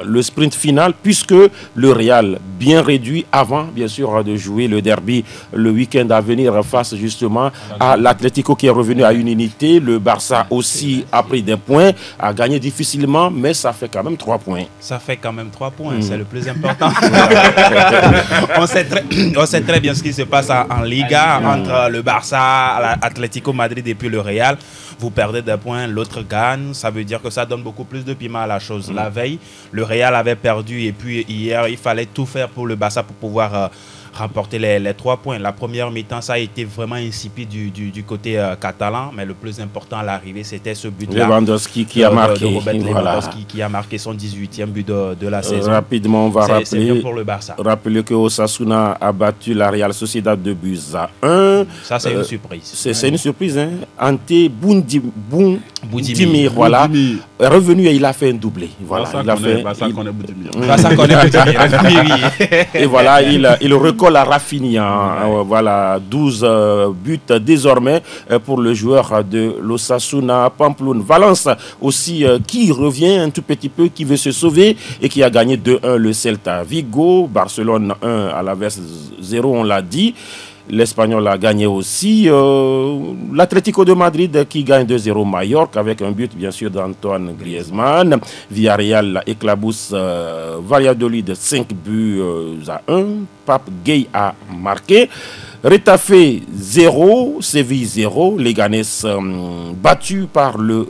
le sprint final, puisque le Real, bien réduit avant, bien sûr, de jouer le derby le week-end à venir face justement à l'Atlético qui est revenu à une unité. Le Barça aussi a pris des points, a gagné difficilement, mais ça fait quand même 3 points. Ça fait quand même 3 points, c'est le plus important. on sait très bien ce qui se passe en Liga entre le Barça, l'Atlético Madrid et puis le Real. Vous perdez des points, l'autre gagne. Ça veut dire que ça donne beaucoup plus de piment à la chose. La veille, le Real avait perdu et puis hier, il fallait tout faire pour le Barça pour pouvoir remporter les 3 points. La première mi-temps, ça a été vraiment insipide du côté catalan, mais le plus important à l'arrivée, c'était ce but-là. Lewandowski qui a marqué. Robert Lewandowski qui a marqué son 18e but de la saison. Rapidement, on va rappeler, pour le Barça. Rappeler que Osasuna a battu la Real Sociedad de buts à 1. Ça, c'est une surprise. C'est une surprise, hein. Ante Boudimir, voilà. Revenu et il a fait un doublé. Voilà. Barça connaît Boudimir. Et voilà, il recolle à Rafinha. Voilà, 12 buts désormais pour le joueur de l'Osasuna Pamplona. Valence aussi qui revient un tout petit peu, qui veut se sauver et qui a gagné 2-1 le Celta Vigo. Barcelone 1 à l'Aves 0, on l'a dit. L'Espagnol a gagné aussi. L'Atlético de Madrid qui gagne 2-0 Mallorca avec un but bien sûr d'Antoine Griezmann. Villarreal éclabousse Valladolid 5 buts à 1. Pape Gay a marqué. Retafe 0, Séville 0, Leganés battu par le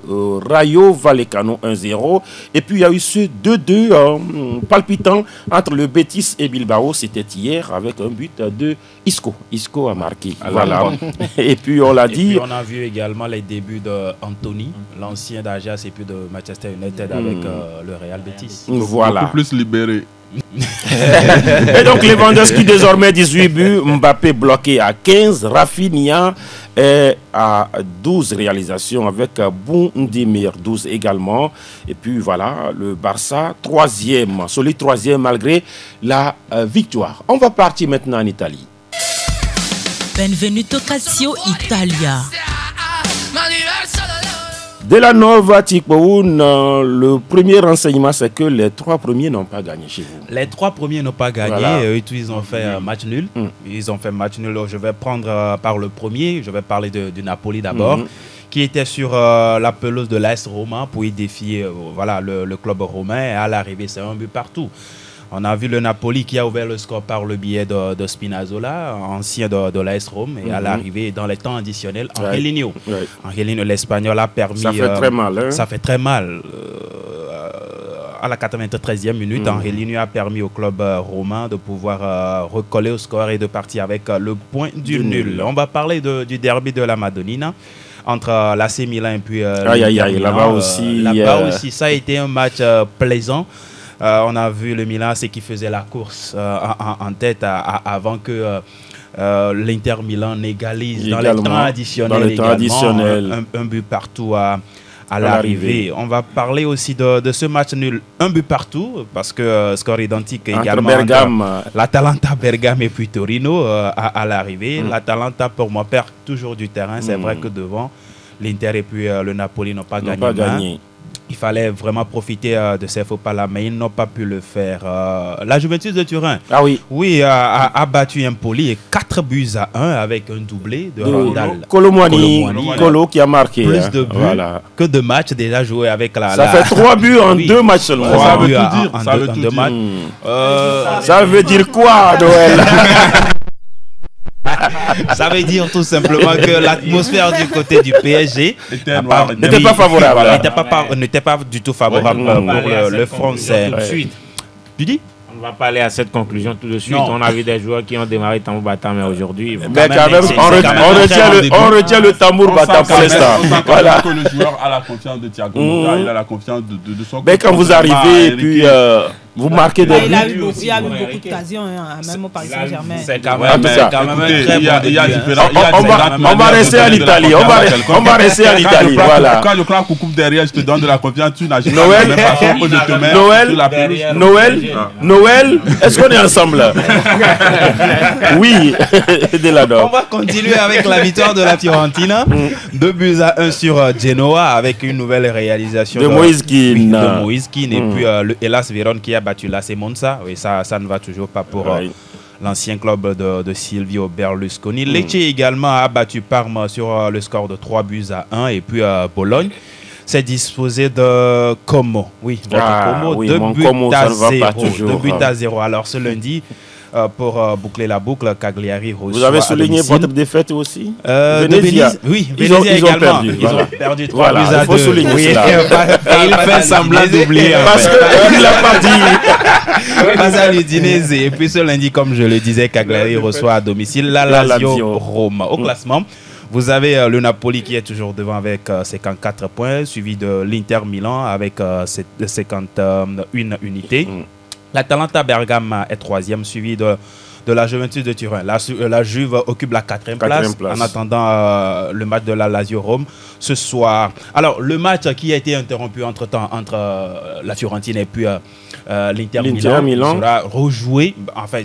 Rayo Vallecano 1-0. Et puis il y a eu ce 2-2 palpitant entre le Betis et Bilbao. C'était hier avec un but de Isco. Isco a marqué. Voilà. Et puis on l'a dit. Et puis on a vu également les débuts d'Anthony, l'ancien d'Ajax et puis de Manchester United avec le Real Betis. Voilà. Beaucoup plus libéré. Et donc Lewandowski désormais 18 buts, Mbappé bloqué à 15, Rafinha est à 12 réalisations avec Boundimir 12 également. Et puis voilà, le Barça solide troisième malgré la victoire. On va partir maintenant en Italie. Benvenuto Calcio Italia. De la Nova Tipoun, le premier renseignement, c'est que les 3 premiers n'ont pas gagné chez vous. Les 3 premiers n'ont pas gagné. Voilà. Ils ont fait match nul. Ils ont fait match nul. Je vais prendre par le premier. Je vais parler du Napoli d'abord, qui était sur la pelouse de l'AS Roma pour y défier le club romain. Et à l'arrivée, c'est un but partout. On a vu le Napoli qui a ouvert le score par le biais de Spinazzola, ancien de l'AS Rome, et à l'arrivée, dans les temps additionnels, Angelino. Angelino, l'Espagnol, a permis... Ça fait très mal. Hein? Ça fait très mal. À la 93e minute, Angelino a permis au club romain de pouvoir recoller au score et de partir avec le point du nul. On va parler du derby de la Madonnina entre l'AC Milan et puis là-bas aussi. Là-bas aussi, ça a été un match plaisant. On a vu le Milan, c'est qui faisait la course en tête avant que l'Inter Milan n'égalise dans les temps additionnels, un but partout à l'arrivée. On va parler aussi de ce match nul, un but partout, parce que score identique également entre l'Atalanta Bergame et puis Torino à l'arrivée. L'Atalanta, pour moi, perd toujours du terrain. C'est vrai que devant, l'Inter et puis le Napoli n'ont pas gagné. Il fallait vraiment profiter de ces faux pas là, mais ils n'ont pas pu le faire. La Juventus de Turin, a battu Empoli et 4-1 avec un doublé de Randall. Colo qui a marqué. Plus de buts que de matchs déjà joués avec la... Ça fait 3 buts en 2 matchs seulement. Ça veut tout dire. Ça veut dire quoi, Noël? Ça veut dire tout simplement que l'atmosphère du côté du PSG n'était pas favorable. N'était pas du tout favorable pour le Français. Tu dis? On va pas aller à cette conclusion tout de suite. Non. On a vu des joueurs qui ont démarré tambour battant, mais aujourd'hui... Mais quand même, on retient le tambour battant pour l'instant. Voilà. Que le joueur a la confiance de Thiago Motta, il a la confiance de son... Mais quand vous arrivez et puis vous marquez des buts... Il y a eu beaucoup d'occasions, même au Paris Saint-Germain. C'est quand même un très bon... On va rester en Italie. On va rester en Italie. Voilà. Quand je crois qu'on coupe derrière, je te donne de la confiance, tu n'agis pas de la même façon que je te mets sur la pelouse. Noël, est-ce qu'on est ensemble? Oui, On va continuer avec la victoire de la Fiorentina. 2-1 sur Genoa avec une nouvelle réalisation de Moïse Kean. Et puis le Hellas Vérone qui a battu l'AC Monza. Oui, ça ne va toujours pas pour l'ancien club de Silvio Berlusconi. Lecce également a battu Parme sur le score de 3-1. Et puis Bologne s'est disposé de Como. Oui, Como, 2-0. Alors ce lundi, pour boucler la boucle, Cagliari reçoit. Vous avez souligné votre défaite aussi Venezia. Oui, Venezia également. Ils ont perdu 3-2. Il faut souligner cela. Il fait semblant d'oublier. Parce qu'il n'a pas dit. Pas à l'Udinese. Et puis ce lundi, comme je le disais, Cagliari reçoit à domicile la Lazio Rome. Au classement, vous avez le Napoli qui est toujours devant avec 54 points, suivi de l'Inter Milan avec 51 unités. L'Atalanta Bergame est 3e, suivi de la Juventus de Turin. La Juve occupe la 4e place en attendant le match de la Lazio Rome ce soir. Alors, le match qui a été interrompu entre-temps entre la Fiorentina et puis l'Inter Milan sera rejoué. Enfin,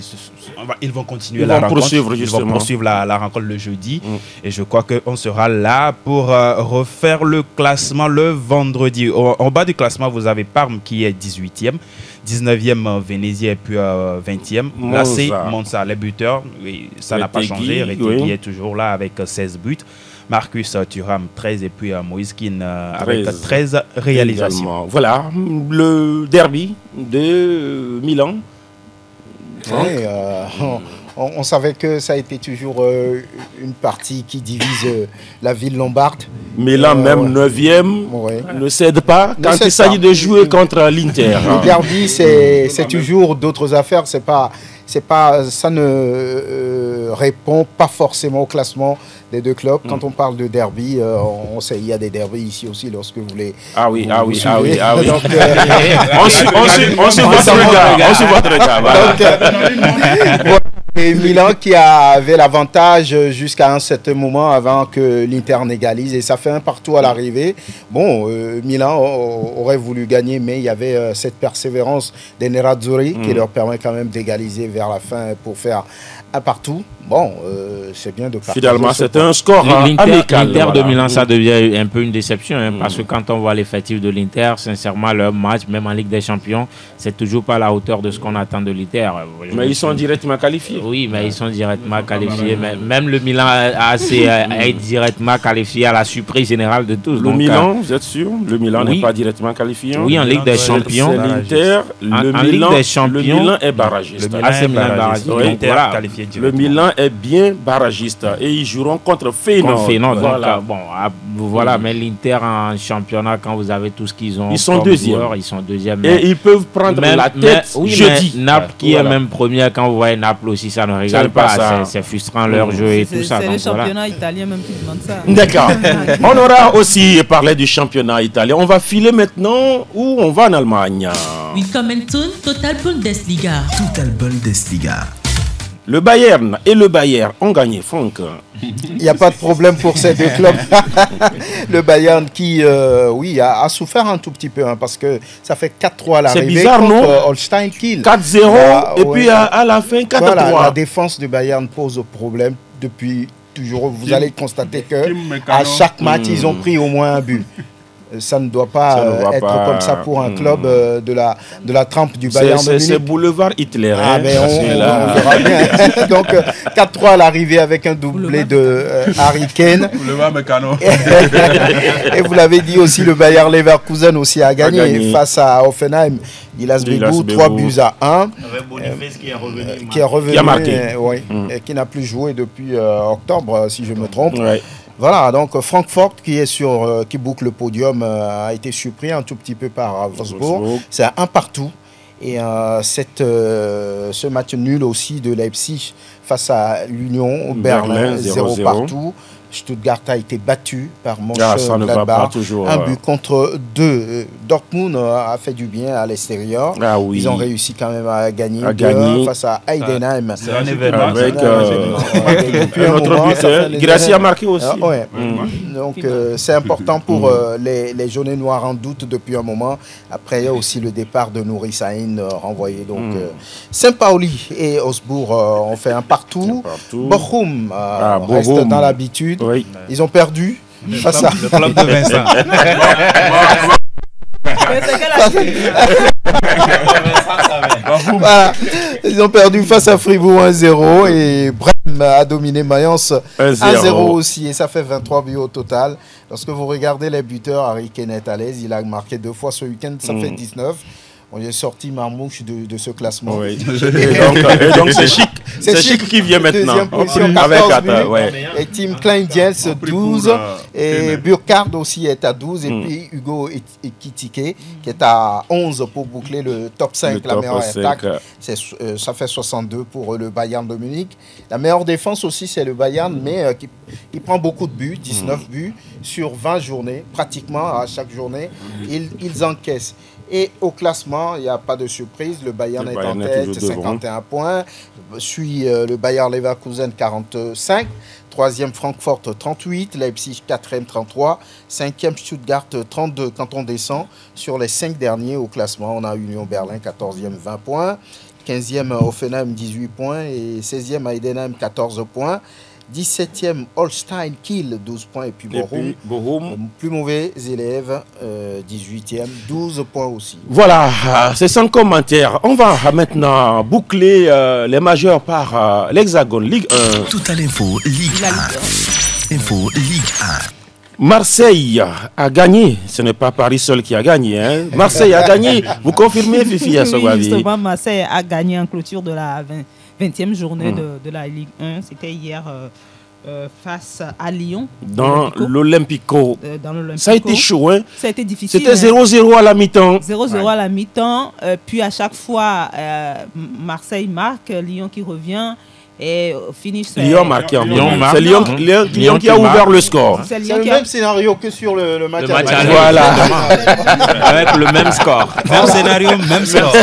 ils vont continuer la rencontre. Ils vont poursuivre la rencontre le jeudi. Et je crois qu'on sera là pour refaire le classement le vendredi. En bas du classement, vous avez Parme qui est 18e. 19e Venezia et puis 20e. Là, c'est Monza, les buteurs. Oui, ça n'a pas changé. Retegui est toujours là avec 16 buts. Marcus Thuram, 13 et puis Moïse Kean avec 13 réalisations. Également. Voilà, le derby de Milan. On savait que ça a été toujours une partie qui divise la ville lombarde. Milan, même 9e, ne cède pas quand il s'agit de jouer contre l'Inter. Le derby, c'est toujours d'autres affaires. Ça ne répond pas forcément au classement des deux clubs. Quand on parle de derby, on sait il y a des derbys ici aussi lorsque vous voulez. Donc, on suit votre regard. Et Milan qui avait l'avantage jusqu'à un certain moment avant que l'Inter n'égalise, et ça fait un partout à l'arrivée. Bon, Milan aurait voulu gagner, mais il y avait cette persévérance des Nerazzurri qui leur permet quand même d'égaliser vers la fin pour faire Un partout. Bon, c'est bien de partager. Finalement, c'est un score amical. L'Inter de Milan, ça devient un peu une déception, hein, parce que quand on voit l'effectif de l'Inter, sincèrement, leur match, même en Ligue des Champions, c'est toujours pas à la hauteur de ce qu'on attend de l'Inter. Mais ils sont directement qualifiés. Oui, mais ils sont directement qualifiés. Mais même le Milan est directement qualifié à la surprise générale de tous. Le Milan, vous êtes sûr? Le Milan n'est pas directement qualifié. Oui, en Ligue des Champions. C'est l'Inter. Le Milan est barragiste. Le Milan est bien barragiste et ils joueront contre Feyenoord. Voilà, mais l'Inter en championnat, quand vous avez tout ce qu'ils ont, ils sont deuxièmes. Ils sont deuxièmes. Et ils peuvent prendre la tête jeudi. Naples qui est même première, quand vous voyez Naples aussi, ça ne régale pas. C'est frustrant leur jeu et tout ça. C'est le championnat italien même qui demande ça. D'accord. On aura aussi parlé du championnat italien. On va filer maintenant où on va en Allemagne. Willkommen zum Total Bundesliga. Total Bundesliga. Le Bayern et le Bayern ont gagné, Franck. Il n'y a pas de problème pour ces deux clubs. Le Bayern qui, a souffert un tout petit peu, hein, parce que ça fait 4-3 à l'arrivée. C'est bizarre, contre non? Holstein Kiel. 4-0 et puis à la fin 4-3. Voilà, la défense du Bayern pose problème depuis toujours. Vous allez constater que à chaque match, ils ont pris au moins un but. Ça ne doit pas être comme ça pour un club de la trempe du Bayern de Munich. C'est boulevard Hitler. Ah, mais on verra bien. Donc 4-3 à l'arrivée avec un doublé de Harry Kane. Boulevard Mécano. Et vous l'avez dit aussi, le Bayer Leverkusen aussi a gagné face à Hoffenheim. Illas Begu, 3 buts à 1. Avec Boniface qui est revenu. Qui a marqué. Et qui n'a plus joué depuis octobre, si je me trompe. Ouais. Voilà, donc Francfort qui boucle le podium a été surpris un tout petit peu par Wolfsburg. C'est un partout. Et ce match nul aussi de Leipzig face à l'Union Berlin, 0 partout. Stuttgart a été battu par Mönchengladbach. Un but contre 2. Dortmund a fait du bien à l'extérieur. Ah, oui. Ils ont réussi quand même à gagner face à Heidenheim. C'est un événement. Avec un autre buteur. Gracia a marqué aussi. Donc c'est important pour les jaunes noirs en doute depuis un moment. Après, il y a aussi le départ de Nouri Sahin renvoyé. Donc Saint-Pauli et Augsbourg ont fait un partout. Bochum reste dans l'habitude. Oui. Ils ont perdu face à le club de Vincent. Voilà. Ils ont perdu face à Fribourg 1-0 et Brême a dominé Mayence 1-0 aussi, et ça fait 23 buts au total. Lorsque vous regardez les buteurs, Harry Kane est à l'aise, il a marqué 2 fois ce week-end, ça fait 19. On est sorti Marmouche de ce classement. Oui. Et donc c'est Chic. C'est Chic qui vient maintenant. Deuxième position, 14 buts. Et Tim Klein-Diels 12. Et Burkhardt aussi est à 12. Et puis Hugo Ekitike qui est à 11 pour boucler le top 5, la meilleure attaque. Ça fait 62 pour le Bayern de Munich. La meilleure défense aussi, c'est le Bayern, mais qui prend beaucoup de buts, 19 buts sur 20 journées. Pratiquement à chaque journée, ils encaissent. Et au classement, il n'y a pas de surprise. Le Bayern est en tête, 51 points. Suit le Bayer Leverkusen, 45. Troisième, Francfort, 38. Leipzig, 4e, 33. 5e, Stuttgart, 32. Quand on descend sur les 5 derniers au classement, on a Union Berlin, 14e, 20 points. 15e, Hoffenheim, 18 points. Et 16e, Heidenheim, 14 points. 17e, Holstein Kiel, 12 points. Et puis Bochum, plus mauvais élèves, 18e, 12 points aussi. Voilà, c'est sans commentaire. On va maintenant boucler les majeurs par l'Hexagone Ligue 1. Tout à l'info Ligue 1. Info Ligue 1. Marseille a gagné. Ce n'est pas Paris seul qui a gagné. Hein. Marseille a gagné. Vous confirmez, Fifi Assogbavi? Justement, Marseille a gagné en clôture de la 20e journée de la Ligue 1. C'était hier face à Lyon. Dans l'Olympico. Ça a été chaud. Hein? Ça a été difficile. C'était 0-0 à la mi-temps. 0-0 à la mi-temps. Puis à chaque fois, Marseille marque, Lyon qui revient. Et finish, Lyon marqué en Lyon. C'est Lyon qui a ouvert le score. C'est le même scénario que sur le match aller. Voilà. Avec le même score. Même scénario, même score.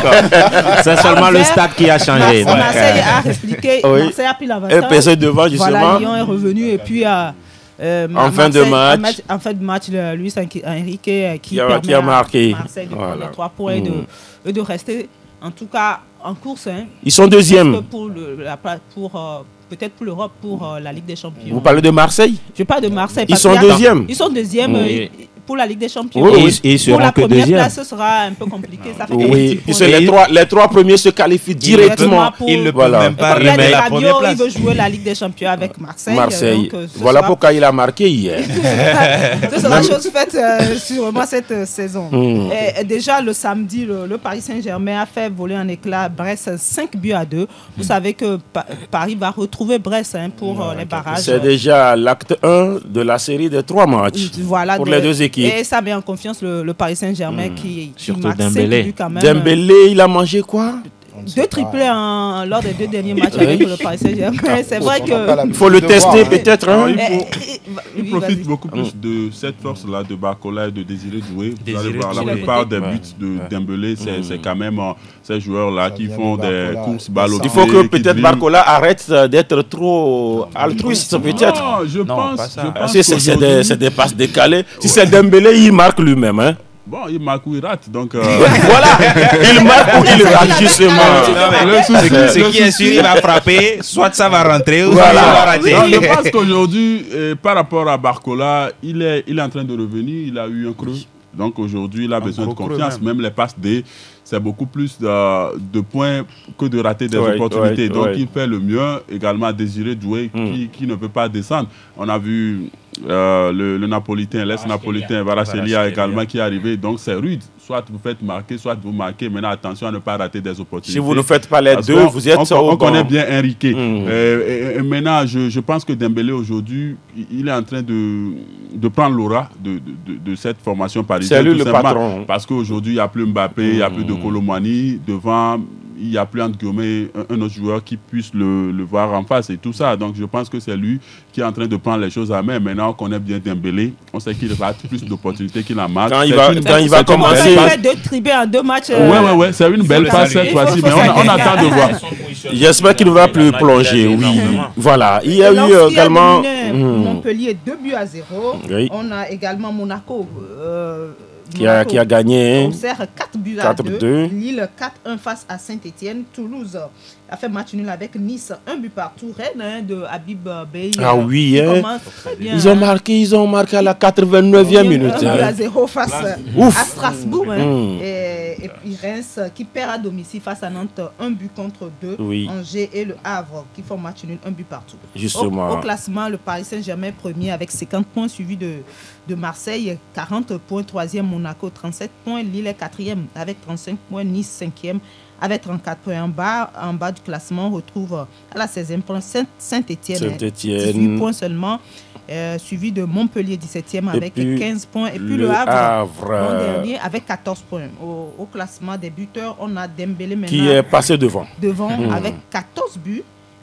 C'est seulement le stade qui a changé. Marseille a expliqué. Marseille a pris l'avantage. Devant, justement. Voilà, Lyon est revenu et puis en fin de match, Luis Enrique qui a marqué. Marseille de prendre 3 points et de rester. En tout cas, en course. Hein. Ils sont deuxièmes. Peut-être pour l'Europe, pour la Ligue des Champions. Vous parlez de Marseille? Je parle de Marseille. Ils sont deuxièmes. Ils sont deuxièmes. Oui. Pour la Ligue des Champions. Oui, ils seront pour la que première deuxième. place, ce sera un peu compliqué. Ça fait Oui, puisque les trois premiers se qualifient directement. Ils ne peuvent même pas remettre la première place. Il veut jouer la Ligue des Champions avec Marseille. Donc, voilà pourquoi il a marqué hier. Ce sera chose faite sûrement cette saison. Et déjà, le samedi, le Paris Saint-Germain a fait voler en éclat Brest 5-2. Vous savez que Paris va retrouver Brest pour les barrages. C'est déjà l'acte 1 de la série de 3 matchs pour les deux équipes. Et ça met en confiance le Paris Saint-Germain qui marque 5 buts quand même. Dembélé, il a mangé quoi? 2 triplés lors des 2 derniers matchs avec le Paris Saint-Germain. C'est vrai que... Il faut le tester peut-être. Hein? Il profite beaucoup plus de cette force-là de Barcola et de Désiré Doué. Vous allez voir, la plupart des buts de Dembélé, c'est quand même ces joueurs-là qui font des courses balles au pied. Il faut que peut-être Barcola arrête d'être trop altruiste peut-être. Non, je pense c'est des passes décalées. Si c'est Dembélé, il marque lui-même. Hein? Bon, il marque ou il rate, donc... Voilà, il marque ou il rate, justement. Ce qui est sûr, il va frapper, soit ça va rentrer ou ça va rater. Non, je pense qu'aujourd'hui, par rapport à Barcola, il est en train de revenir, il a eu un creux. Donc aujourd'hui, il a besoin de confiance. Même les passes D, c'est beaucoup plus de points que de rater des opportunités. Donc il fait le mieux. Également Désiré Doué qui ne peut pas descendre. On a vu le Napolitain, l'Est-Napolitain, Varachellia également qui est arrivé. Donc c'est rude. Soit vous faites marquer, soit vous marquez. Maintenant, attention à ne pas rater des opportunités. Si vous ne faites pas les deux, vous êtes on connaît bien Enrique. Et maintenant, je pense que Dembélé aujourd'hui, il est en train de prendre l'aura de cette formation parisienne. C'est lui le patron. Parce qu'aujourd'hui, il n'y a plus Mbappé, il n'y a plus de Colomani. Devant, il n'y a plus entre guillemets un autre joueur qui puisse le voir en face et tout ça. Donc je pense que c'est lui qui est en train de prendre les choses à main. Maintenant, on connaît bien Dembélé. On sait qu'il rate plus d'opportunités qu'il en marque. Quand il va commencer... Il fait 2 triplés en 2 matchs. Oui, c'est une belle passe cette fois-ci. Mais on attend de voir. J'espère qu'il ne va plus plonger. Oui. Voilà. Il y a eu également... Montpellier 2-0. Oui. On a également Monaco... qui a gagné. Auxerre 4-2. Lille 4-1 face à Saint-Etienne. Toulouse a fait match nul avec Nice, 1 but partout. Rennes de Habib Bey. Ah oui, ils ont marqué à la 89e minute. 2-0 face à Strasbourg. Et puis Reims qui perd à domicile face à Nantes, 1 but contre 2. Oui. Angers et le Havre qui font match nul, 1 but partout. Justement. Au classement, le Paris Saint-Germain premier avec 50 points, suivi de Marseille, 40 points, 3e Monaco, 37 points, Lille est 4e avec 35 points, Nice 5e avec 34 points. En bas du classement, on retrouve à la 16e place Saint-Etienne, 18 points seulement, suivi de Montpellier 17e avec 15 points, et puis le Havre dernier avec 14 points. Au classement des buteurs, on a Dembélé maintenant qui est passé devant avec 14 buts.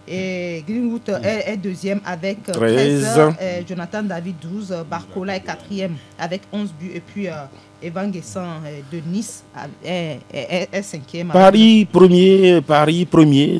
Et Greenwood est 2e avec 13. Jonathan David 12. Barcola est 4e avec 11 buts. Et puis Evan Guessant de Nice est 5e. Paris premier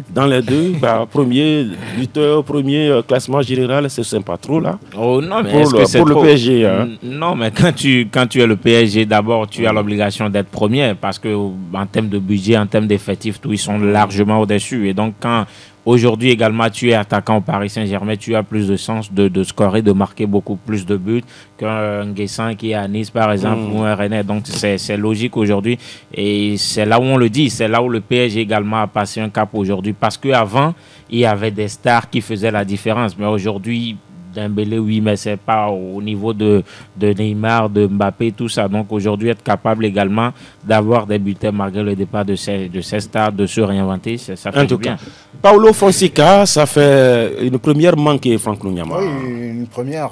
dans les deux. Premier buteur, premier classement général, c'est sympa trop là. Oh non, mais pour le PSG. Hein? Non, mais quand tu es le PSG, d'abord, tu as l'obligation d'être premier parce que en termes de budget, en termes d'effectifs, ils sont largement au-dessus. Et donc, quand aujourd'hui également tu es attaquant au Paris Saint-Germain, tu as plus de chance de scorer, de marquer beaucoup plus de buts qu'un Guessant qui est à Nice par exemple ou un Rennes. Donc c'est logique aujourd'hui et c'est là où on le dit, c'est là où le PSG également a passé un cap aujourd'hui parce qu'avant il y avait des stars qui faisaient la différence, mais aujourd'hui Dembélé, oui, mais c'est pas au niveau de Neymar, de Mbappé, tout ça. Donc aujourd'hui, être capable également d'avoir des buteurs malgré le départ de ces stars, de se réinventer, ça fait du bien. Paulo Fonseca, ça fait une première manquée, Franck Lugnement. Oui, une première.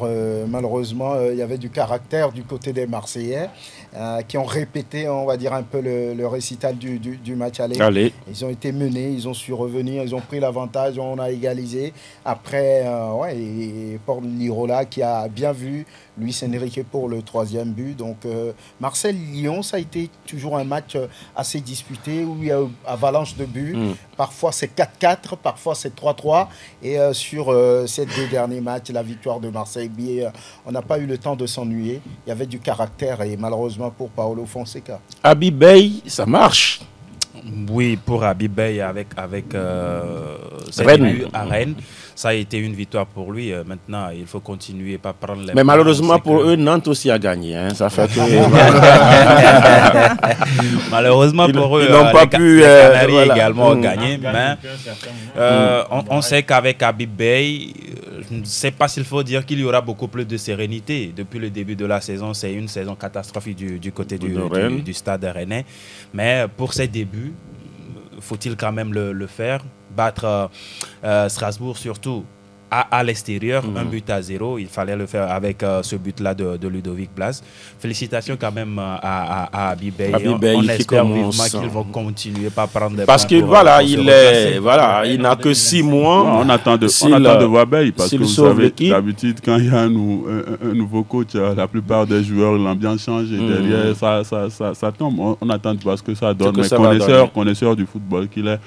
Malheureusement, il y avait du caractère du côté des Marseillais qui ont répété, on va dire, un peu le récital du match aller. Ils ont été menés, ils ont su revenir, ils ont pris l'avantage, on a égalisé. Après, Paul Lirola qui a bien vu Luis Enrique pour le 3e but. Donc Marseille-Lyon, ça a été toujours un match assez disputé où il y a eu avalanche de buts. Parfois c'est 4-4, parfois c'est 3-3. Et sur ces 2 derniers matchs, la victoire de Marseille, on n'a pas eu le temps de s'ennuyer. Il y avait du caractère et malheureusement pour Paulo Fonseca. Habib Bey, ça marche. Oui, pour Habib Beye avec ses débuts à Rennes, ça a été une victoire pour lui. Maintenant, il faut continuer, pas prendre les... Mais malheureusement pour eux, Nantes aussi a gagné. Hein. Ça fait que... Malheureusement pour eux, ils n'ont pas pu... les Canaries également ont gagné. Mais on sait qu'avec Habib Beye, je ne sais pas s'il faut dire qu'il y aura beaucoup plus de sérénité. Depuis le début de la saison, c'est une saison catastrophique du côté du stade rennais. Mais pour ses débuts, faut-il quand même le faire, battre Strasbourg surtout à l'extérieur, 1-0. Il fallait le faire avec ce but-là de Ludovic Blas. Félicitations quand même à Habib Beye. On espère vivement qu'ils vont continuer, pas prendre des parce que il n'a que 6 mois. On attend de voir Beye, parce que vous savez, d'habitude, quand il y a un nouveau coach, la plupart des joueurs, l'ambiance change et derrière, ça tombe. On attend de voir ce que ça donne. Mais connaisseur du football qu'il est,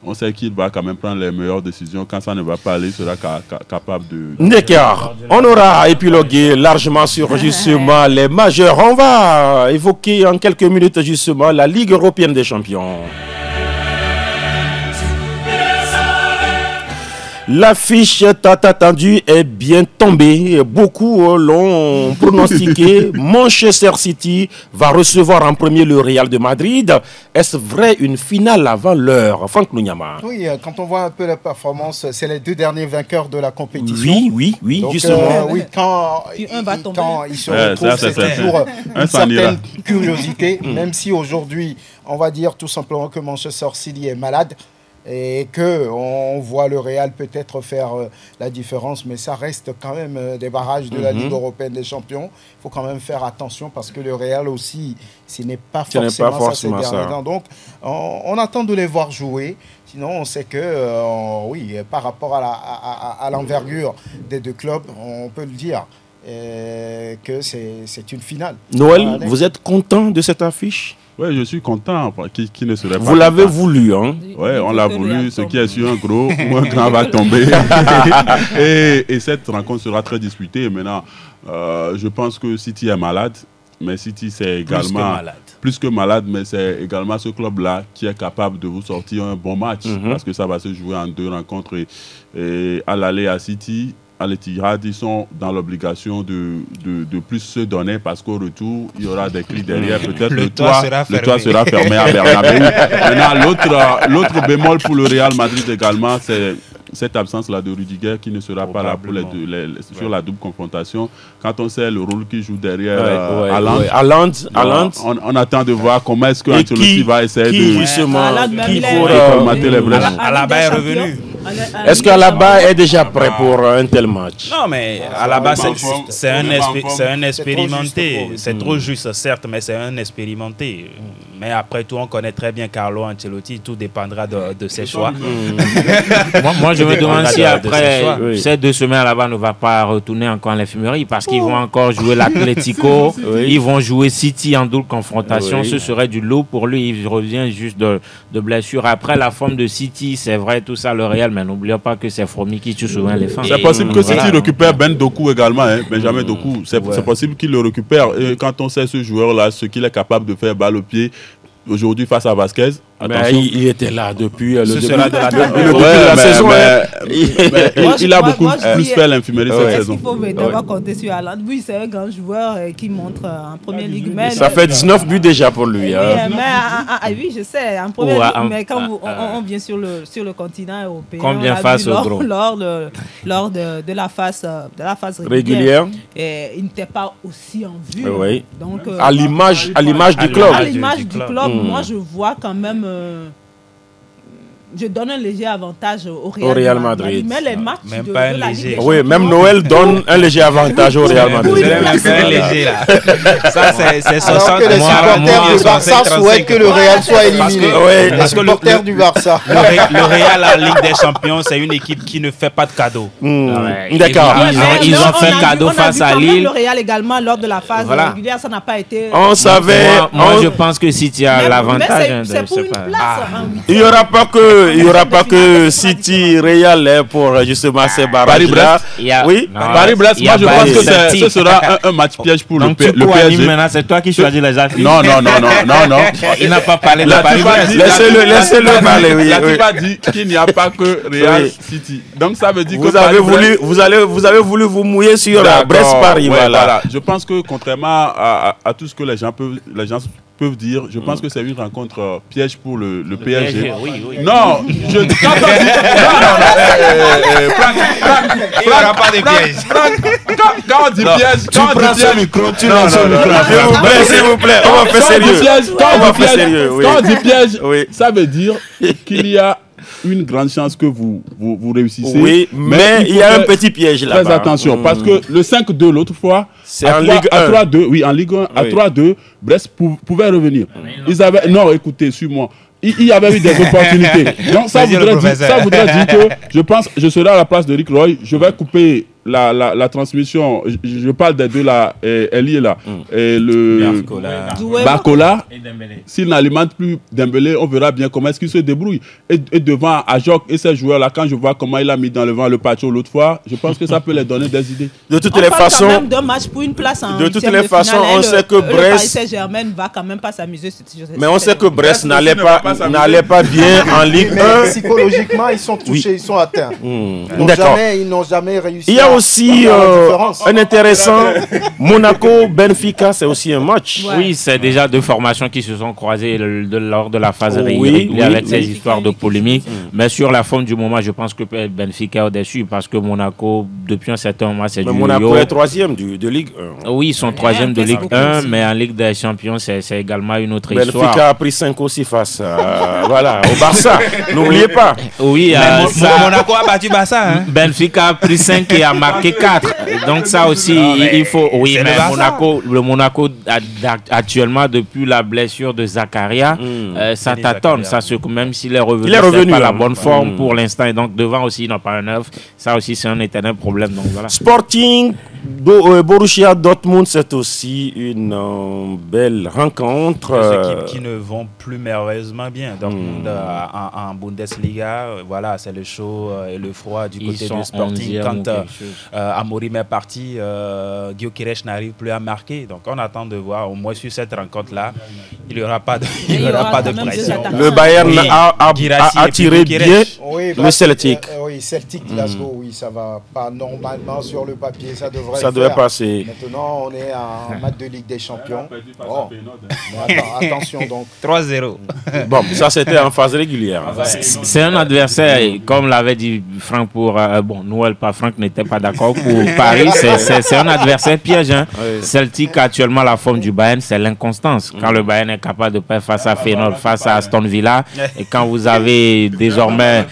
on sait qu'il va quand même prendre les meilleures décisions. Quand ça ne va pas aller, il sera capable de... Nekar, on aura épilogué largement sur justement les majeurs. On va évoquer en quelques minutes justement la Ligue européenne des champions. L'affiche tant attendue est bien tombée. Beaucoup l'ont pronostiqué. Manchester City va recevoir en premier le Real de Madrid. Est-ce vrai une finale avant l'heure, Franck Nounyama? Oui, quand on voit un peu la performance, c'est les 2 derniers vainqueurs de la compétition. Oui, donc, justement. Quand ils se retrouvent, c'est toujours une certaine curiosité, même si aujourd'hui, on va dire tout simplement que Manchester City est malade. Et qu'on voit le Real peut-être faire la différence, mais ça reste quand même des barrages de la Ligue européenne des champions. Il faut quand même faire attention parce que le Real aussi, ce n'est pas forcément ça ces derniers temps. Donc, on attend de les voir jouer. Sinon, on sait que, par rapport à l'envergure des deux clubs, on peut le dire que c'est une finale. Noël, vous êtes content de cette affiche? Oui, je suis content. Qui ne serait pas Vous l'avez voulu, hein? Oui, on l'a voulu. Ce qui est sur un gros ou un grand va tomber. et cette rencontre sera très disputée. Maintenant, je pense que City est malade. Mais City, c'est également... Plus que malade, mais c'est également ce club-là qui est capable de vous sortir un bon match. Parce que ça va se jouer en 2 rencontres. Et à l'aller à City... à l'Etihad, ils sont dans l'obligation de plus se donner parce qu'au retour, il y aura des cris derrière. Peut-être le toit sera fermé à Bernabéu. Maintenant, l'autre bémol pour le Real Madrid également, c'est cette absence-là de Rudiger qui ne sera pas là pour sur la double confrontation. Quand on sait le rôle qu'il joue derrière Haaland, on attend de voir comment est-ce que Ancelotti va essayer de formater les brèches. Alaba est revenu. Est-ce qu'Alaba est déjà prêt pour un tel match? Non, mais Alaba, c'est un expérimenté. C'est trop juste, certes, mais c'est un expérimenté. Mais après tout, on connaît très bien Carlo Ancelotti. Tout dépendra de ses choix. Moi, je me demande si après ces 2 semaines, Alaba ne va pas retourner encore à l'infirmerie parce qu'ils vont encore jouer l'Atlético. Ils vont jouer City en double confrontation. Ce serait du lot pour lui. Il revient juste de blessure. Après, la forme de City, c'est vrai, tout ça, le Real, mais n'oublions pas que c'est Fourmi qui tue souvent les fins. C'est possible que City récupère Ben Doku également, Benjamin Doku. C'est possible qu'il le récupère. Et quand on sait ce joueur-là, ce qu'il est capable de faire balle au pied, aujourd'hui face à Vasquez, mais il était là depuis le début de la saison. Il a beaucoup plus fait l'infirmerie cette saison. Il faut d'abord compter sur Haaland. Oui, c'est un grand joueur qui montre en première ligue. Mais ça fait 19 buts déjà pour lui. Oui, je sais, en première ligue. Mais quand on vient sur le continent européen, combien face au gros lors de la phase régulière, il n'était pas aussi en vue. Donc, à l'image du club. À l'image du club, moi je vois quand même. Je donne un léger avantage au Real Madrid. Mais les matchs même pas un léger. Oui, même Noël donne un léger avantage au Real Madrid. C'est un léger là. Ça c'est 60. Alors que les supporters du Barça souhaitent que le Real soit éliminé. Les supporters du Barça. Le Real à la Ligue des Champions, c'est une équipe qui ne fait pas de cadeaux. D'accord. Ils ont fait cadeau face à Lille. Le Real également lors de la phase régulière, ça n'a pas été. On savait. Moi, je pense que City a l'avantage. C'est pour une place. Il n'y aura pas que il n'y aura pas que City Real pour justement ces barrages-là. Oui, Paris-Brest, moi je pense que ce sera un match piège pour le PSG. Maintenant, c'est toi qui choisis les affiches. Non. Il n'a pas parlé de Paris-Brest. Laissez-le parler, oui. La FIFA dit qu'il n'y a pas que Real City. Donc ça veut dire que vous avez voulu vous mouiller sur Brest-Paris. Voilà. Je pense que contrairement à tout ce que les gens peuvent dire, je pense que c'est une rencontre piège pour le PSG. Oui. Non, je dis quand on dit Il n'y aura pas de piège. Quand on dit piège, tu prends ce micro, tu lances ce micro. S'il vous plaît, on va faire sérieux. Quand on dit piège, ça veut dire qu'il y a une grande chance que vous réussissez. Oui, mais il y a un petit piège là-bas. Très attention, parce que le 5-2 l'autre fois, c'est en Ligue 1. À 3-2, oui, en Ligue 1, à 3-2, Brest pouvait revenir. Non, écoutez, suis-moi. Il y avait eu des opportunités. Donc ça voudrait dire que je serai à la place de Rick Roy, je vais couper la transmission. Je parle des deux là, Eli est là. Et le Barcola, s'il n'alimente plus Dembélé, on verra bien comment est-ce qu'il se débrouille. Et devant Ajok et ces joueurs-là, quand je vois comment il a mis dans le vent le Pacho l'autre fois, je pense que ça peut les donner des idées. De toutes les façons, quand même d'un match pour une place en de toutes les façons, on sait que Brest, le Paris Saint-Germain va quand même pas s'amuser. Mais on sait que Brest n'allait pas bien en Ligue 1. Mais psychologiquement, ils sont touchés, ils sont atteints. Ils n'ont jamais réussi. Il y a aussi un intéressant Monaco-Benfica, c'est aussi un match. Ouais. Oui, c'est déjà deux formations qui se sont croisées lors de la phase régulière avec ces histoires de polémiques. Mais sur la forme du moment, je pense que Benfica est déçu parce que Monaco, depuis un certain moment, c'est du Monaco est troisième de Ligue 1. Oui, ils sont troisième de Ligue 1, mais en Ligue des Champions, c'est également une autre histoire. Benfica a pris 5 aussi face au Barça. N'oubliez pas. Oui, Monaco a battu Barça. Hein? Benfica a pris 5 et a marqué 4. Donc ça aussi, il faut... Oui, mais le Monaco, actuellement, depuis la blessure de Zakaria, ça tâtonne. Même s'il est revenu, c'est pas la bonne forme pour l'instant. Et donc devant aussi, il n'a pas un œuf. Ça aussi, c'est un éternel problème. Donc, voilà. Sporting Borussia Dortmund, c'est aussi une belle rencontre. Des équipes qui ne vont plus merveilleusement bien. Dortmund en Bundesliga, voilà, c'est le chaud et le froid du côté du Sporting. Quand Amorim est parti, Gyökeres n'arrive plus à marquer. Donc on attend de voir, au moins sur cette rencontre-là, il n'y aura pas de pression. Le Bayern a tiré bien le Celtic. Oui, Celtic Glasgow, oui, ça va pas normalement sur le papier, ça devrait passer. Maintenant, on est en match de Ligue des Champions. Attention donc. 3-0. Bon, ça c'était en phase régulière. C'est un adversaire, comme l'avait dit Franck pour... Noël, pas Franck n'était pas d'accord pour Paris. C'est un adversaire piège. Hein. Oui. Celtic, actuellement, la forme du Bayern, c'est l'inconstance. Quand le Bayern est capable de perdre face à Feyenoord, face à Aston Villa, et quand vous avez désormais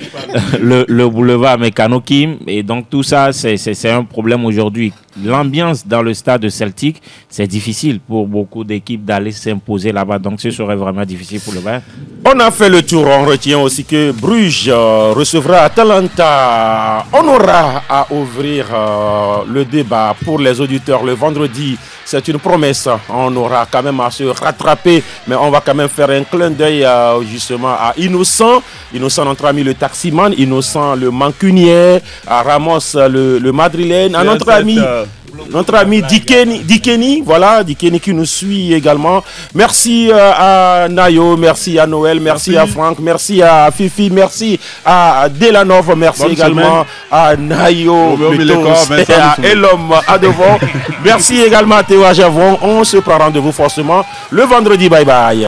le boulevard Mécano Kim, et donc tout ça, c'est un problème aujourd'hui. L'ambiance dans le stade de Celtic, c'est difficile pour beaucoup d'équipes d'aller s'imposer là-bas. Donc ce serait vraiment difficile pour le Bayern. On a fait le tour. On retient aussi que Bruges recevra Atalanta. On aura à ouvrir le débat pour les auditeurs le vendredi. C'est une promesse. On aura quand même à se rattraper. Mais on va quand même faire un clin d'œil justement à Innocent. Innocent, notre ami le taximan. Innocent, le mancunier. À Ramos, le madrilène. À notre ami Dikeni, voilà, Dikeni qui nous suit également. Merci à Nayo, merci à Noël, merci à Franck, merci à Fifi, merci à Delanov, merci également à Nayo, à Elom, à Devon. Merci également à Théo Javon. On se prend rendez-vous forcément le vendredi. Bye bye.